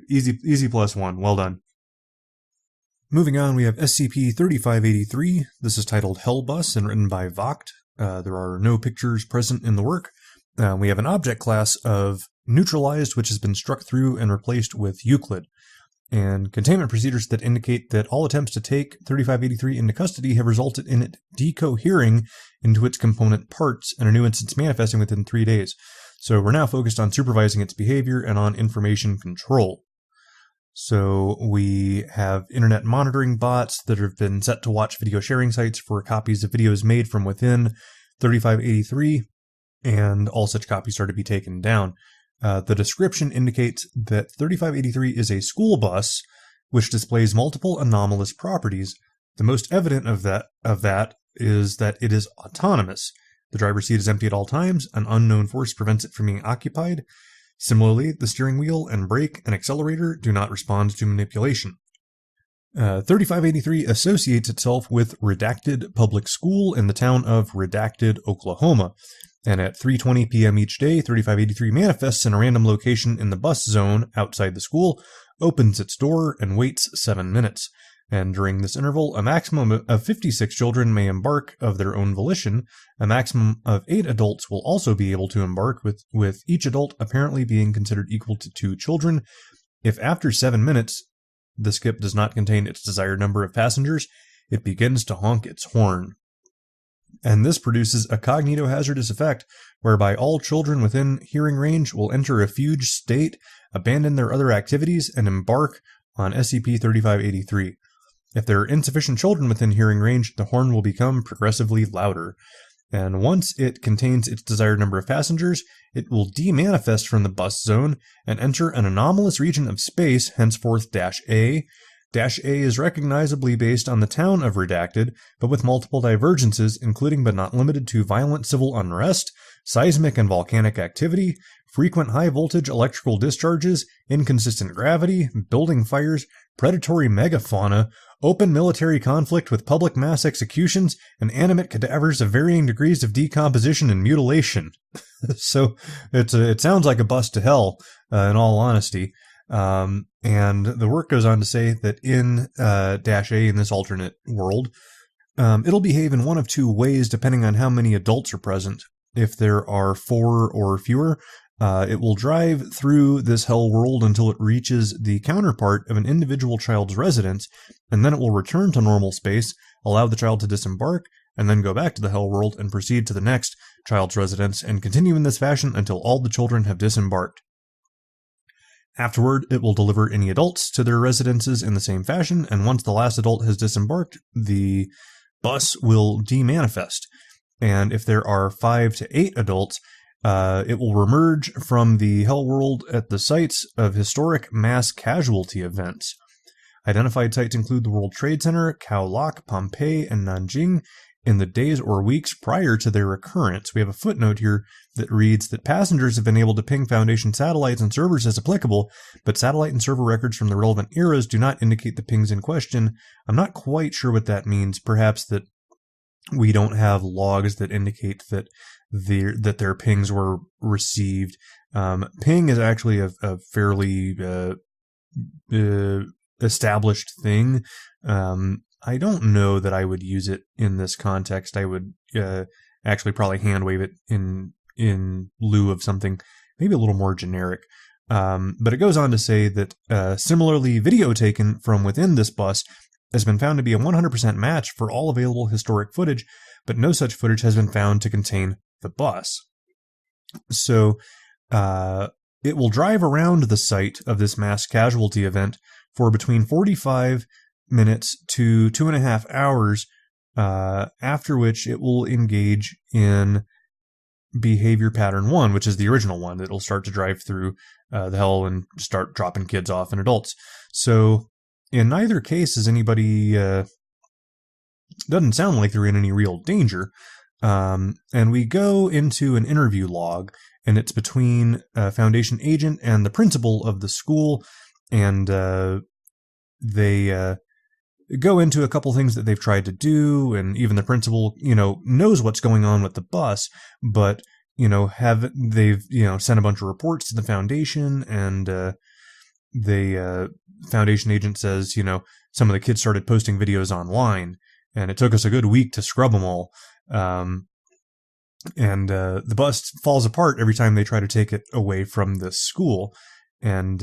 [SPEAKER 1] easy +1. Well done. Moving on, we have SCP-3583. This is titled Hellbus and written by Vogt. There are no pictures present in the work. We have an object class of neutralized, which has been struck through and replaced with Euclid, and containment procedures that indicate that all attempts to take 3583 into custody have resulted in it decohering into its component parts and a new instance manifesting within 3 days. So we're now focused on supervising its behavior and on information control. So we have internet monitoring bots that have been set to watch video sharing sites for copies of videos made from within 3583, and all such copies are to be taken down. The description indicates that 3583 is a school bus which displays multiple anomalous properties. The most evident of that is that it is autonomous. The driver's seat is empty at all times. An unknown force prevents it from being occupied. Similarly, the steering wheel and brake and accelerator do not respond to manipulation. 3583 associates itself with Redacted Public School in the town of Redacted, Oklahoma. And at 3:20 p.m. each day, 3583 manifests in a random location in the bus zone outside the school, opens its door, and waits 7 minutes. And during this interval, a maximum of 56 children may embark of their own volition. A maximum of 8 adults will also be able to embark, with each adult apparently being considered equal to 2 children. If after 7 minutes the skip does not contain its desired number of passengers, it begins to honk its horn. And this produces a cognitohazardous effect, whereby all children within hearing range will enter a fugue state, abandon their other activities, and embark on SCP-3583. If there are insufficient children within hearing range, the horn will become progressively louder. And once it contains its desired number of passengers, it will demanifest from the bus zone and enter an anomalous region of space, henceforth -A. -A is recognizably based on the town of Redacted, but with multiple divergences, including but not limited to violent civil unrest, seismic and volcanic activity, frequent high-voltage electrical discharges, inconsistent gravity, building fires, predatory megafauna, open military conflict with public mass executions, and animate cadavers of varying degrees of decomposition and mutilation. So it sounds like a bus to hell, in all honesty. And the work goes on to say that in -A, in this alternate world, it'll behave in one of 2 ways depending on how many adults are present. If there are 4 or fewer, it will drive through this hell world until it reaches the counterpart of an individual child's residence, and then it will return to normal space, allow the child to disembark, and then go back to the hell world and proceed to the next child's residence, and continue in this fashion until all the children have disembarked. Afterward, it will deliver any adults to their residences in the same fashion, and once the last adult has disembarked, the bus will demanifest. And if there are 5 to 8 adults, it will remerge from the hell world at the sites of historic mass casualty events. Identified sites include the World Trade Center, Khao Lak, Pompeii, and Nanjing in the days or weeks prior to their occurrence. We have a footnote here that reads that passengers have been able to ping Foundation satellites and servers as applicable, but satellite and server records from the relevant eras do not indicate the pings in question. I'm not quite sure what that means. Perhaps that We don't have logs that indicate that their pings were received. Ping is actually a fairly established thing. I don't know that I would use it in this context. I would actually probably hand wave it in lieu of something maybe a little more generic. But it goes on to say that similarly, video taken from within this bus has been found to be a 100% match for all available historic footage, but no such footage has been found to contain the bus. So it will drive around the site of this mass casualty event for between 45 minutes to 2.5 hours, after which it will engage in behavior pattern 1, which is the original one. It'll start to drive through the hell and start dropping kids off and adults. So in neither case is anybody, doesn't sound like they're in any real danger. And we go into an interview log, and it's between a Foundation agent and the principal of the school, and they go into a couple things that they've tried to do, and even the principal, knows what's going on with the bus, but, they've, sent a bunch of reports to the Foundation, and the Foundation agent says, some of the kids started posting videos online, and it took us a good week to scrub them all. And the bus falls apart every time they try to take it away from the school. And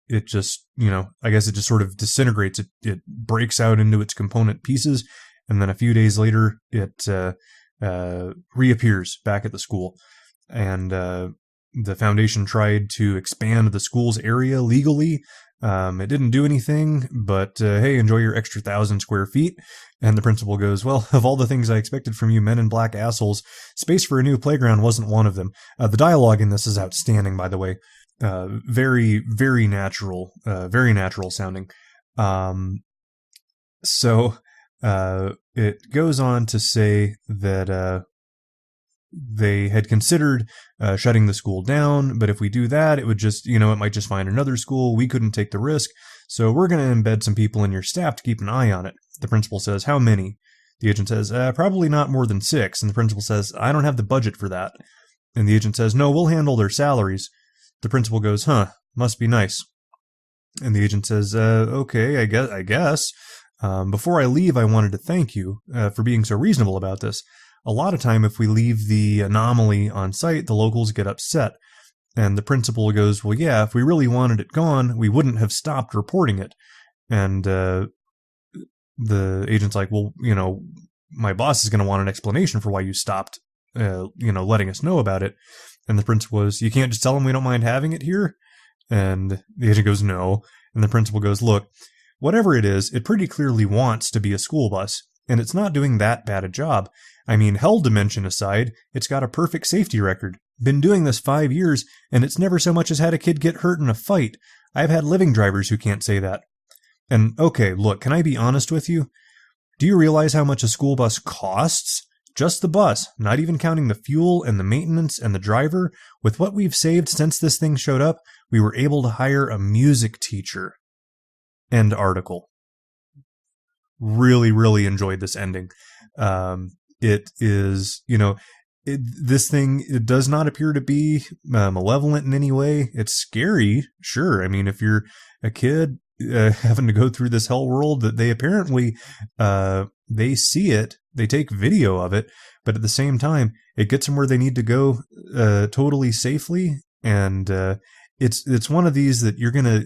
[SPEAKER 1] it just, I guess it just sort of disintegrates. It breaks out into its component pieces. And then a few days later, it reappears back at the school. And the Foundation tried to expand the school's area legally. It didn't do anything, but hey, enjoy your extra 1,000 square feet. And the principal goes, well, of all the things I expected from you men in black assholes, space for a new playground wasn't one of them. The dialogue in this is outstanding, by the way. Very, very natural sounding. So it goes on to say that they had considered shutting the school down, but if we do that, it would just, it might just find another school. We couldn't take the risk, so we're going to embed some people in your staff to keep an eye on it. The principal says, how many? The agent says, probably not more than 6. And the principal says, I don't have the budget for that. And the agent says, no, we'll handle their salaries. The principal goes, must be nice. And the agent says, okay, I guess. Before I leave, I wanted to thank you for being so reasonable about this. A lot of time, if we leave the anomaly on site, the locals get upset. And the principal goes, well, yeah, if we really wanted it gone, we wouldn't have stopped reporting it. And the agent's like, well, my boss is going to want an explanation for why you stopped, letting us know about it. And the principal goes, you can't just tell them we don't mind having it here? And the agent goes, no. And the principal goes, look, whatever it is, it pretty clearly wants to be a school bus, and it's not doing that bad a job. I mean, hell dimension aside, it's got a perfect safety record. Been doing this 5 years, and it's never so much as had a kid get hurt in a fight. I've had living drivers who can't say that. And okay, look, can I be honest with you? Do you realize how much a school bus costs? Just the bus, not even counting the fuel and the maintenance and the driver. With what we've saved since this thing showed up, we were able to hire a music teacher. End article. Really, really enjoyed this ending. It is, this thing, it does not appear to be malevolent in any way. It's scary, sure. I mean, if you're a kid having to go through this hell world, that they apparently, they see it, they take video of it, but at the same time, it gets them where they need to go totally safely. And it's one of these that you're going to,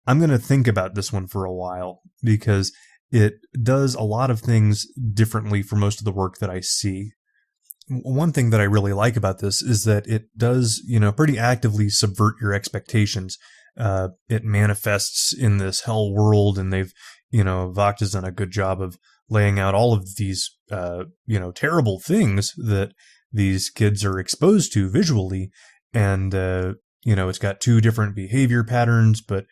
[SPEAKER 1] I'm going to think about this one for a while, because it does a lot of things differently for most of the work that I see. One thing that I really like about this is that it does, pretty actively subvert your expectations. It manifests in this hell world, and they've, Vogt has done a good job of laying out all of these, terrible things that these kids are exposed to visually. And, it's got 2 different behavior patterns, but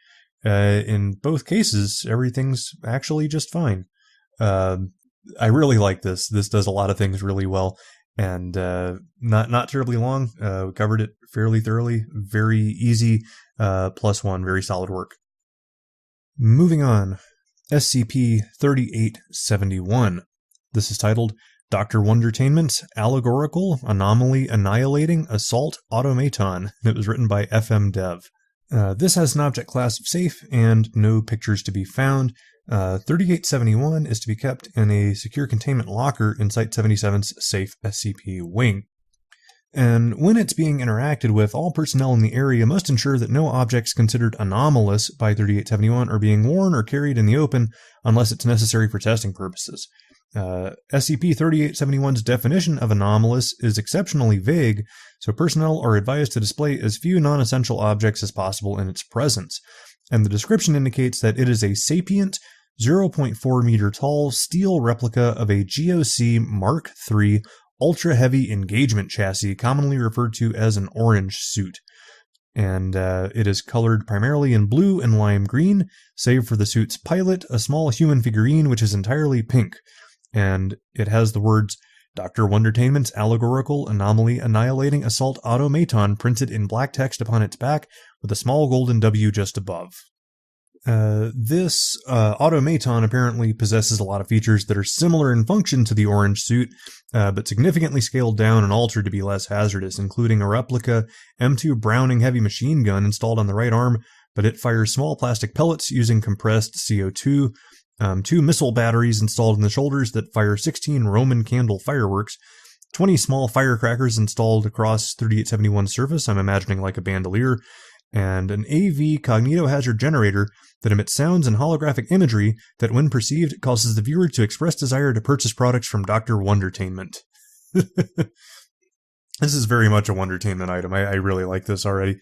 [SPEAKER 1] in both cases, everything's actually just fine. I really like this. This does a lot of things really well, and not terribly long. We covered it fairly thoroughly. Very easy. +1. Very solid work. Moving on. SCP-3871. This is titled Dr. Wondertainment's Allegorical Anomaly Annihilating Assault Automaton. It was written by FM Dev. This has an object class of safe and no pictures to be found. 3871 is to be kept in a secure containment locker in Site-77's safe SCP wing. And when it's being interacted with, all personnel in the area must ensure that no objects considered anomalous by 3871 are being worn or carried in the open unless it's necessary for testing purposes. SCP-3871's definition of anomalous is exceptionally vague, so personnel are advised to display as few non-essential objects as possible in its presence. And the description indicates that it is a sapient, 0.4 meter tall steel replica of a GOC Mark III ultra-heavy engagement chassis, commonly referred to as an orange suit. And it is colored primarily in blue and lime green, save for the suit's pilot, a small human figurine which is entirely pink. And it has the words, Dr. Wondertainment's Allegorical Anomaly Annihilating Assault Automaton printed in black text upon its back with a small golden W just above. This automaton apparently possesses a lot of features that are similar in function to the orange suit, but significantly scaled down and altered to be less hazardous, including a replica M2 Browning heavy machine gun installed on the right arm, but it fires small plastic pellets using compressed CO2, 2 missile batteries installed in the shoulders that fire 16 Roman candle fireworks, 20 small firecrackers installed across 3871's surface, I'm imagining like a bandolier, and an AV cognitohazard generator that emits sounds and holographic imagery that, when perceived, causes the viewer to express desire to purchase products from Dr. Wondertainment. This is very much a Wondertainment item. I really like this already.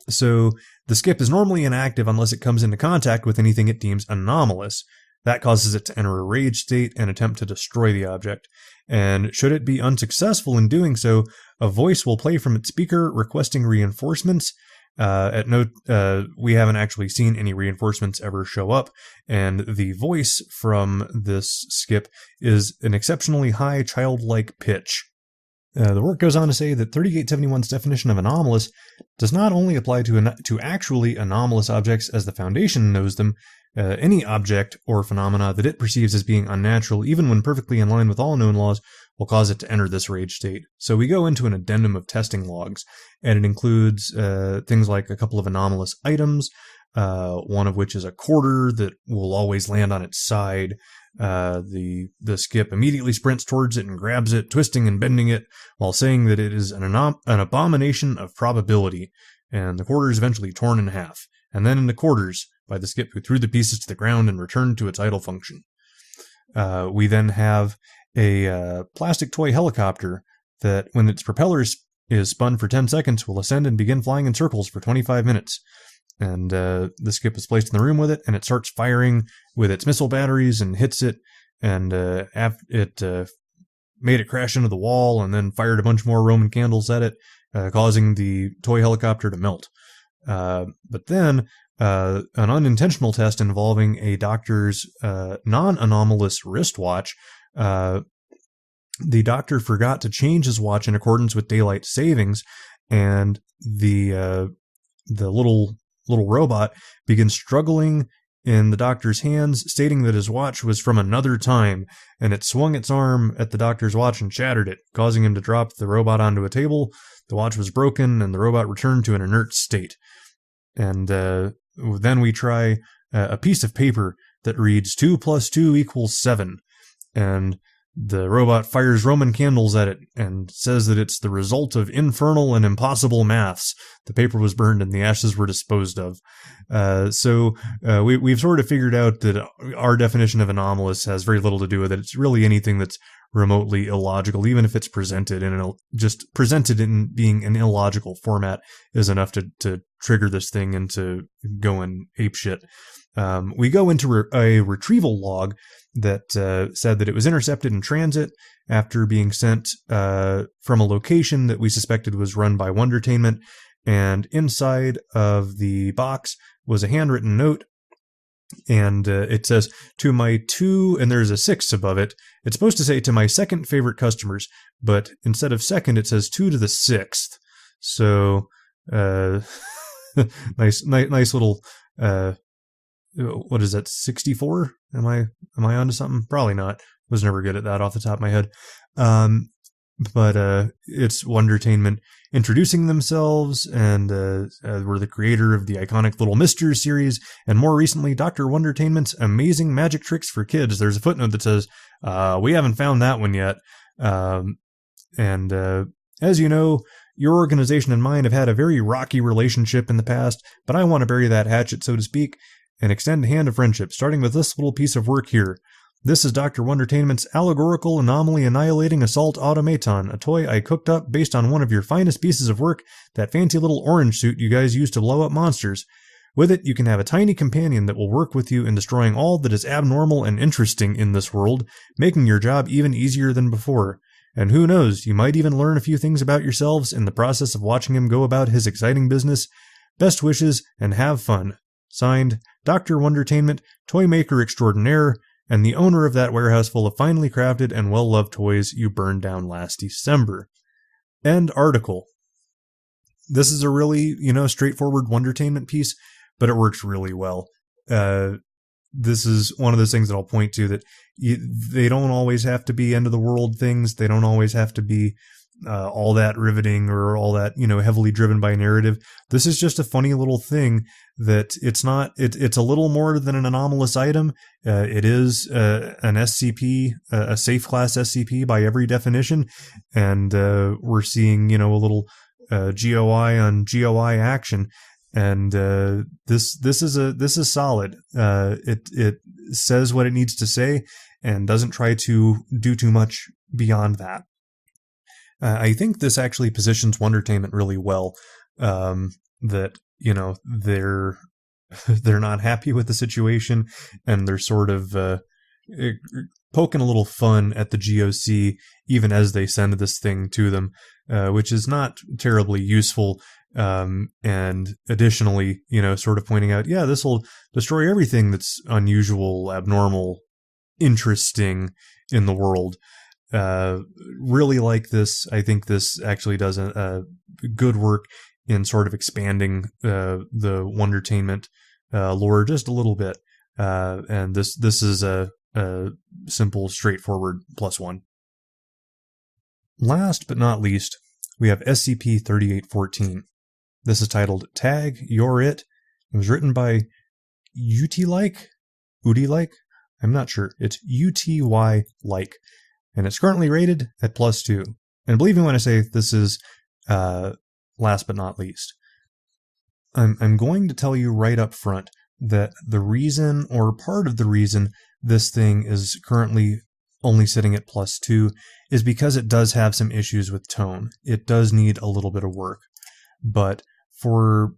[SPEAKER 1] So the skip is normally inactive unless it comes into contact with anything it deems anomalous. That causes it to enter a rage state and attempt to destroy the object. And should it be unsuccessful in doing so, a voice will play from its speaker requesting reinforcements. We haven't actually seen any reinforcements ever show up, and the voice from this skip is an exceptionally high childlike pitch. The work goes on to say that 3871's definition of anomalous does not only apply to actually anomalous objects as the Foundation knows them. Any object or phenomena that it perceives as being unnatural, even when perfectly in line with all known laws, will cause it to enter this rage state. So we go into an addendum of testing logs, and it includes things like a couple of anomalous items, one of which is a quarter that will always land on its side. The skip immediately sprints towards it and grabs it, twisting and bending it, while saying that it is an abomination of probability, and the quarter is eventually torn in half, and then into quarters by the skip, who threw the pieces to the ground and returned to its idle function. We then have a plastic toy helicopter that, when its propeller is spun for 10 seconds, will ascend and begin flying in circles for 25 minutes. And the skip is placed in the room with it, and it starts firing with its missile batteries and hits it, and it made it crash into the wall and then fired a bunch more Roman candles at it, causing the toy helicopter to melt. But then an unintentional test involving a doctor's non-anomalous wristwatch, the doctor forgot to change his watch in accordance with daylight savings, and the little robot begins struggling in the doctor's hands, stating that his watch was from another time, and it swung its arm at the doctor's watch and shattered it, causing him to drop the robot onto a table. The watch was broken, and the robot returned to an inert state. And then we try a piece of paper that reads 2 + 2 = 7, and the robot fires Roman candles at it and says that it's the result of infernal and impossible maths. The paper was burned and the ashes were disposed of. So we've sort of figured out that our definition of anomalous has very little to do with it. It's really anything that's remotely illogical, even if it's presented in being an illogical format is enough to trigger this thing into going apeshit. We go into a retrieval log that said that it was intercepted in transit after being sent from a location that we suspected was run by Wondertainment, and inside of the box was a handwritten note, and it says, to my 2, and there's a 6 above it. It's supposed to say to my second favorite customers, but instead of second, it says 2 to the 6th. So, nice little, what is that, 64? Am I onto something? Probably not. Was never good at that off the top of my head. But it's Wondertainment introducing themselves, and we're the creator of the iconic Little Misters series, and more recently, Dr. Wondertainment's Amazing Magic Tricks for Kids. There's a footnote that says, we haven't found that one yet. And as you know, your organization and mine have had a very rocky relationship in the past, but I want to bury that hatchet, so to speak, and extend a hand of friendship, starting with this little piece of work here. This is Dr. Wondertainment's Allegorical Anomaly Annihilating Assault Automaton, a toy I cooked up based on one of your finest pieces of work, that fancy little orange suit you guys use to blow up monsters. With it, you can have a tiny companion that will work with you in destroying all that is abnormal and interesting in this world, making your job even easier than before. And who knows, you might even learn a few things about yourselves in the process of watching him go about his exciting business. Best wishes, and have fun. Signed, Dr. Wondertainment, Toy Maker Extraordinaire, and the owner of that warehouse full of finely crafted and well-loved toys you burned down last December. End article. This is a really, straightforward Wondertainment piece, but it works really well. This is one of those things that I'll point to, that they don't always have to be end-of-the-world things. They don't always have to be all that riveting or all that, heavily driven by narrative. This is just a funny little thing that it's not, it's a little more than an anomalous item. It is an SCP, a safe class SCP by every definition. And we're seeing, a little GOI on GOI action. And this is solid. It says what it needs to say and doesn't try to do too much beyond that. I think this actually positions Wondertainment really well. That they're not happy with the situation, and they're sort of poking a little fun at the GOC even as they send this thing to them, which is not terribly useful. And additionally, sort of pointing out, yeah, this will destroy everything that's unusual, abnormal, interesting in the world. Really like this. I think this actually does a good work in sort of expanding the Wondertainment lore just a little bit. And this is a simple, straightforward +1. Last but not least, we have SCP-3814. This is titled Tag, You're It. It was written by Uty-like? I'm not sure. It's UTY-like. And it's currently rated at +2. And believe me when I say this is last but not least. I'm going to tell you right up front that the reason, or part of the reason, this thing is currently only sitting at +2 is because it does have some issues with tone. It does need a little bit of work. But for,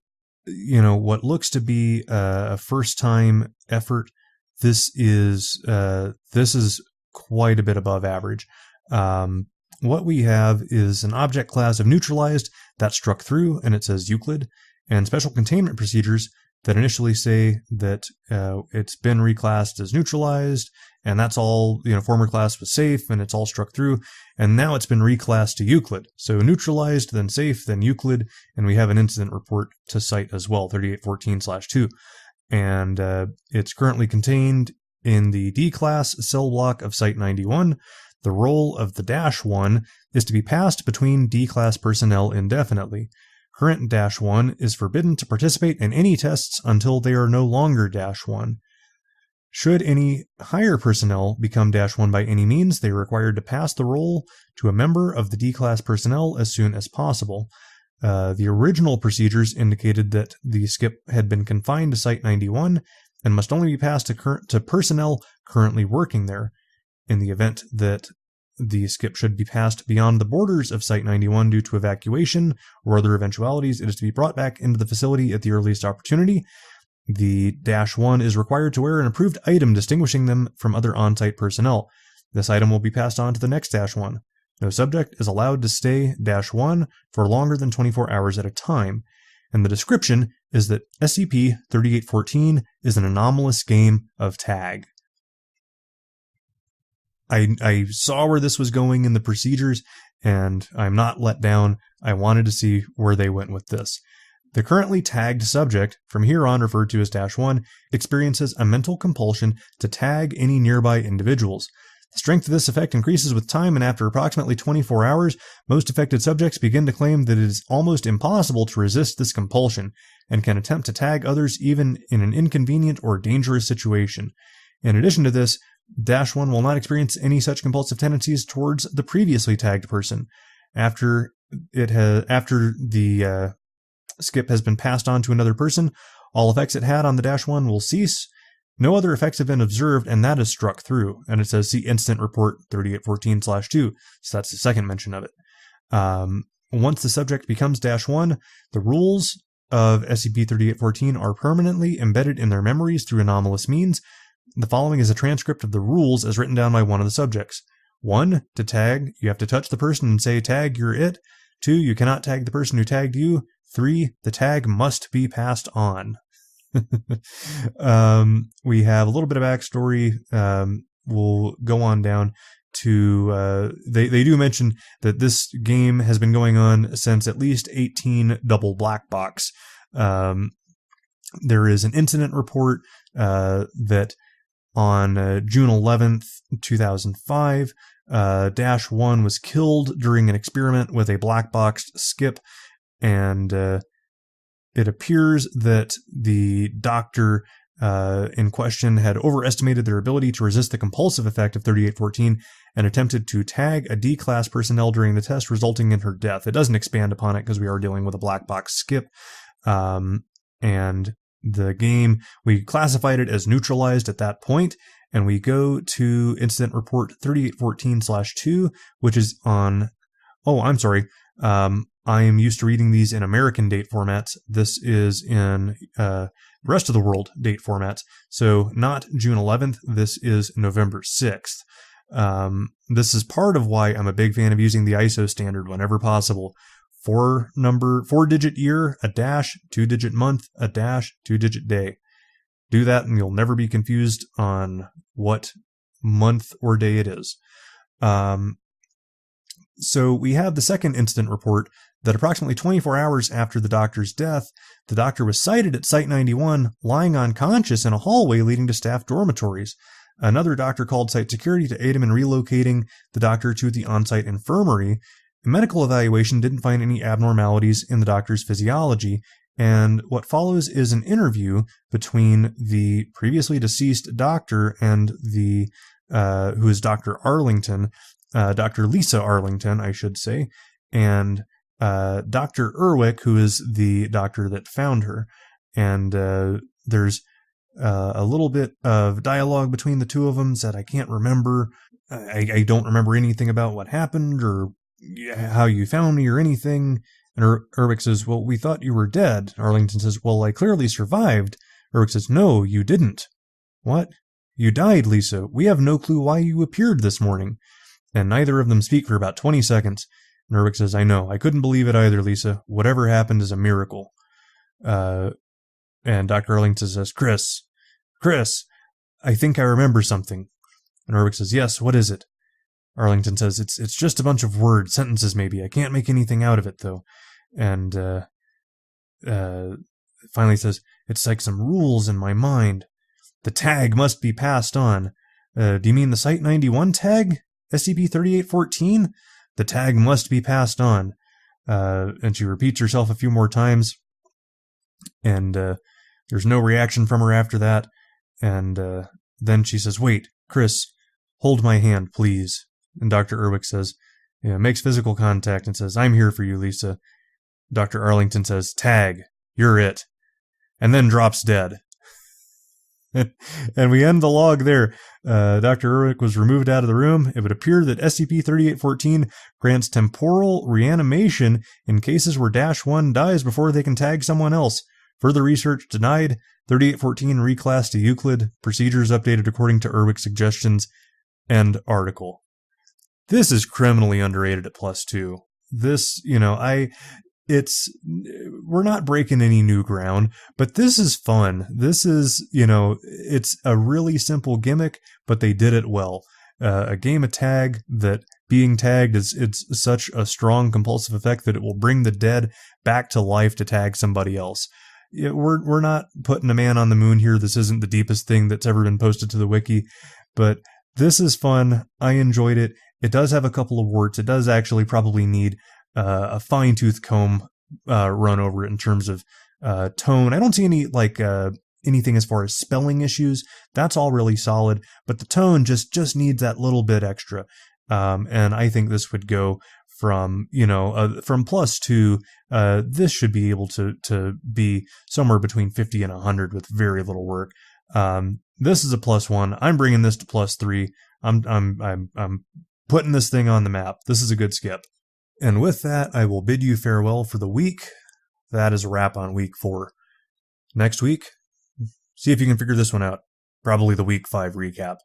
[SPEAKER 1] what looks to be a first-time effort, this is quite a bit above average. What we have is an object class of neutralized that struck through, and it says Euclid, and special containment procedures that initially say that it's been reclassed as neutralized, and that's all, former class was safe, and it's all struck through, and now it's been reclassed to Euclid. So neutralized, then safe, then Euclid, and we have an incident report to cite as well, 3814/2. And it's currently contained in the D-class cell block of Site-91. The role of the -1 is to be passed between D-class personnel indefinitely. Current -1 is forbidden to participate in any tests until they are no longer -1. Should any higher personnel become -1 by any means, they are required to pass the role to a member of the D-class personnel as soon as possible. The original procedures indicated that the skip had been confined to Site-91 and must only be passed to personnel currently working there. In the event that the skip should be passed beyond the borders of Site-91 due to evacuation or other eventualities, it is to be brought back into the facility at the earliest opportunity. The -1 is required to wear an approved item distinguishing them from other on-site personnel. This item will be passed on to the next -1. No subject is allowed to stay -1 for longer than 24 hours at a time. And the description is that SCP-3814 is an anomalous game of tag. I saw where this was going in the procedures, and I'm not let down. I wanted to see where they went with this. The currently tagged subject, from here on referred to as -1, experiences a mental compulsion to tag any nearby individuals. The strength of this effect increases with time, and after approximately 24 hours, most affected subjects begin to claim that it is almost impossible to resist this compulsion, and can attempt to tag others even in an inconvenient or dangerous situation. In addition to this, -1 will not experience any such compulsive tendencies towards the previously tagged person. After the skip has been passed on to another person, all effects it had on the -1 will cease. No other effects have been observed, and that is struck through. And it says, see Incident Report 3814/2. So that's the second mention of it. Once the subject becomes -1, the rules of SCP-3814 are permanently embedded in their memories through anomalous means. The following is a transcript of the rules as written down by one of the subjects. 1. To tag, you have to touch the person and say, "Tag, you're it." 2. You cannot tag the person who tagged you. 3. The tag must be passed on. We have a little bit of backstory. We'll go on down to, they do mention that this game has been going on since at least 18 Double Black Box. There is an incident report that on June 11th, 2005, -1 was killed during an experiment with a black boxed skip, and it appears that the doctor in question had overestimated their ability to resist the compulsive effect of 3814 and attempted to tag a D-class personnel during the test, resulting in her death. It doesn't expand upon it because we are dealing with a black box skip. And the game, we classified it as neutralized at that point, and we go to Incident Report 3814/2, which is on... Oh, I'm sorry. I am used to reading these in American date formats. This is in the rest of the world date formats. So not June 11th. This is November 6th. This is part of why I'm a big fan of using the ISO standard whenever possible. 4-digit year, a dash, 2-digit month, a dash, 2-digit day. Do that and you'll never be confused on what month or day it is. So we have the second incident report that approximately 24 hours after the doctor's death, the doctor was sighted at Site 91 lying unconscious in a hallway leading to staff dormitories. Another doctor called site security to aid him in relocating the doctor to the on-site infirmary. A medical evaluation didn't find any abnormalities in the doctor's physiology, and what follows is an interview between the previously deceased doctor and the who is Dr. Arlington, Dr. Lisa Arlington, I should say, and Dr. Erwick, who is the doctor that found her. And there's a little bit of dialogue between the two of them that I can't remember. I don't remember anything about what happened or how you found me or anything. And Erwick says, "Well, we thought you were dead." Arlington says, "Well, I clearly survived." Erwick says, "No, you didn't." "What? You died, Lisa. We have no clue why you appeared this morning." And neither of them speak for about 20 seconds. And Erwick says, "I know. I couldn't believe it either, Lisa. Whatever happened is a miracle." And Dr. Arlington says, Chris, I think I remember something." And Erwick says, "Yes, what is it?" Arlington says, It's just a bunch of words, sentences maybe. I can't make anything out of it, though." And finally says, "It's like some rules in my mind. The tag must be passed on." "Do you mean the Site 91 tag? SCP-3814? The tag must be passed on." And she repeats herself a few more times. And there's no reaction from her after that. And then she says, "Wait, Chris, hold my hand, please." And Dr. Erwick says, makes physical contact and says, "I'm here for you, Lisa." Dr. Arlington says, "Tag, you're it." And then drops dead. And we end the log there. Dr. Erwick was removed out of the room. It would appear that SCP-3814 grants temporal reanimation in cases where -1 dies before they can tag someone else. Further research denied. 3814 reclassed to Euclid. Procedures updated according to Erwick's suggestions. End article. This is criminally underrated at +2. This, we're not breaking any new ground, but this is fun. This is, it's a really simple gimmick, but they did it well. A game of tag that being tagged it's such a strong compulsive effect that it will bring the dead back to life to tag somebody else. We're not putting a man on the moon here. This isn't the deepest thing that's ever been posted to the wiki, but This is fun. I enjoyed it. It does have a couple of warts. It does actually probably need a fine tooth comb run over it in terms of tone. I don't see any anything as far as spelling issues. That's all really solid, but the tone just needs that little bit extra. And I think this would go from from plus to this should be able to be somewhere between 50 and 100 with very little work. This is a +1. I'm bringing this to +3. I'm putting this thing on the map. This is a good skip. And with that, I will bid you farewell for the week. That is a wrap on week 4. Next week, see if you can figure this one out. Probably the week 5 recap.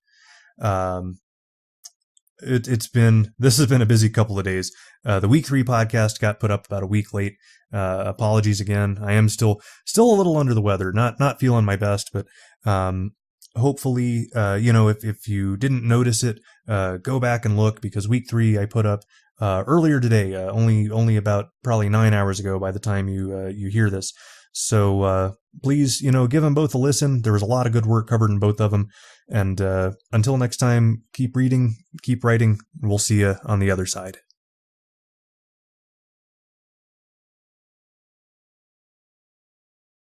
[SPEAKER 1] This has been a busy couple of days. The week 3 podcast got put up about a week late. Apologies again. I am still a little under the weather, not feeling my best, but hopefully, if you didn't notice it, go back and look, because week 3 I put up earlier today, only about probably 9 hours ago by the time you hear this. So please, give them both a listen. There was a lot of good work covered in both of them. And until next time, keep reading, keep writing. We'll see you on the other side.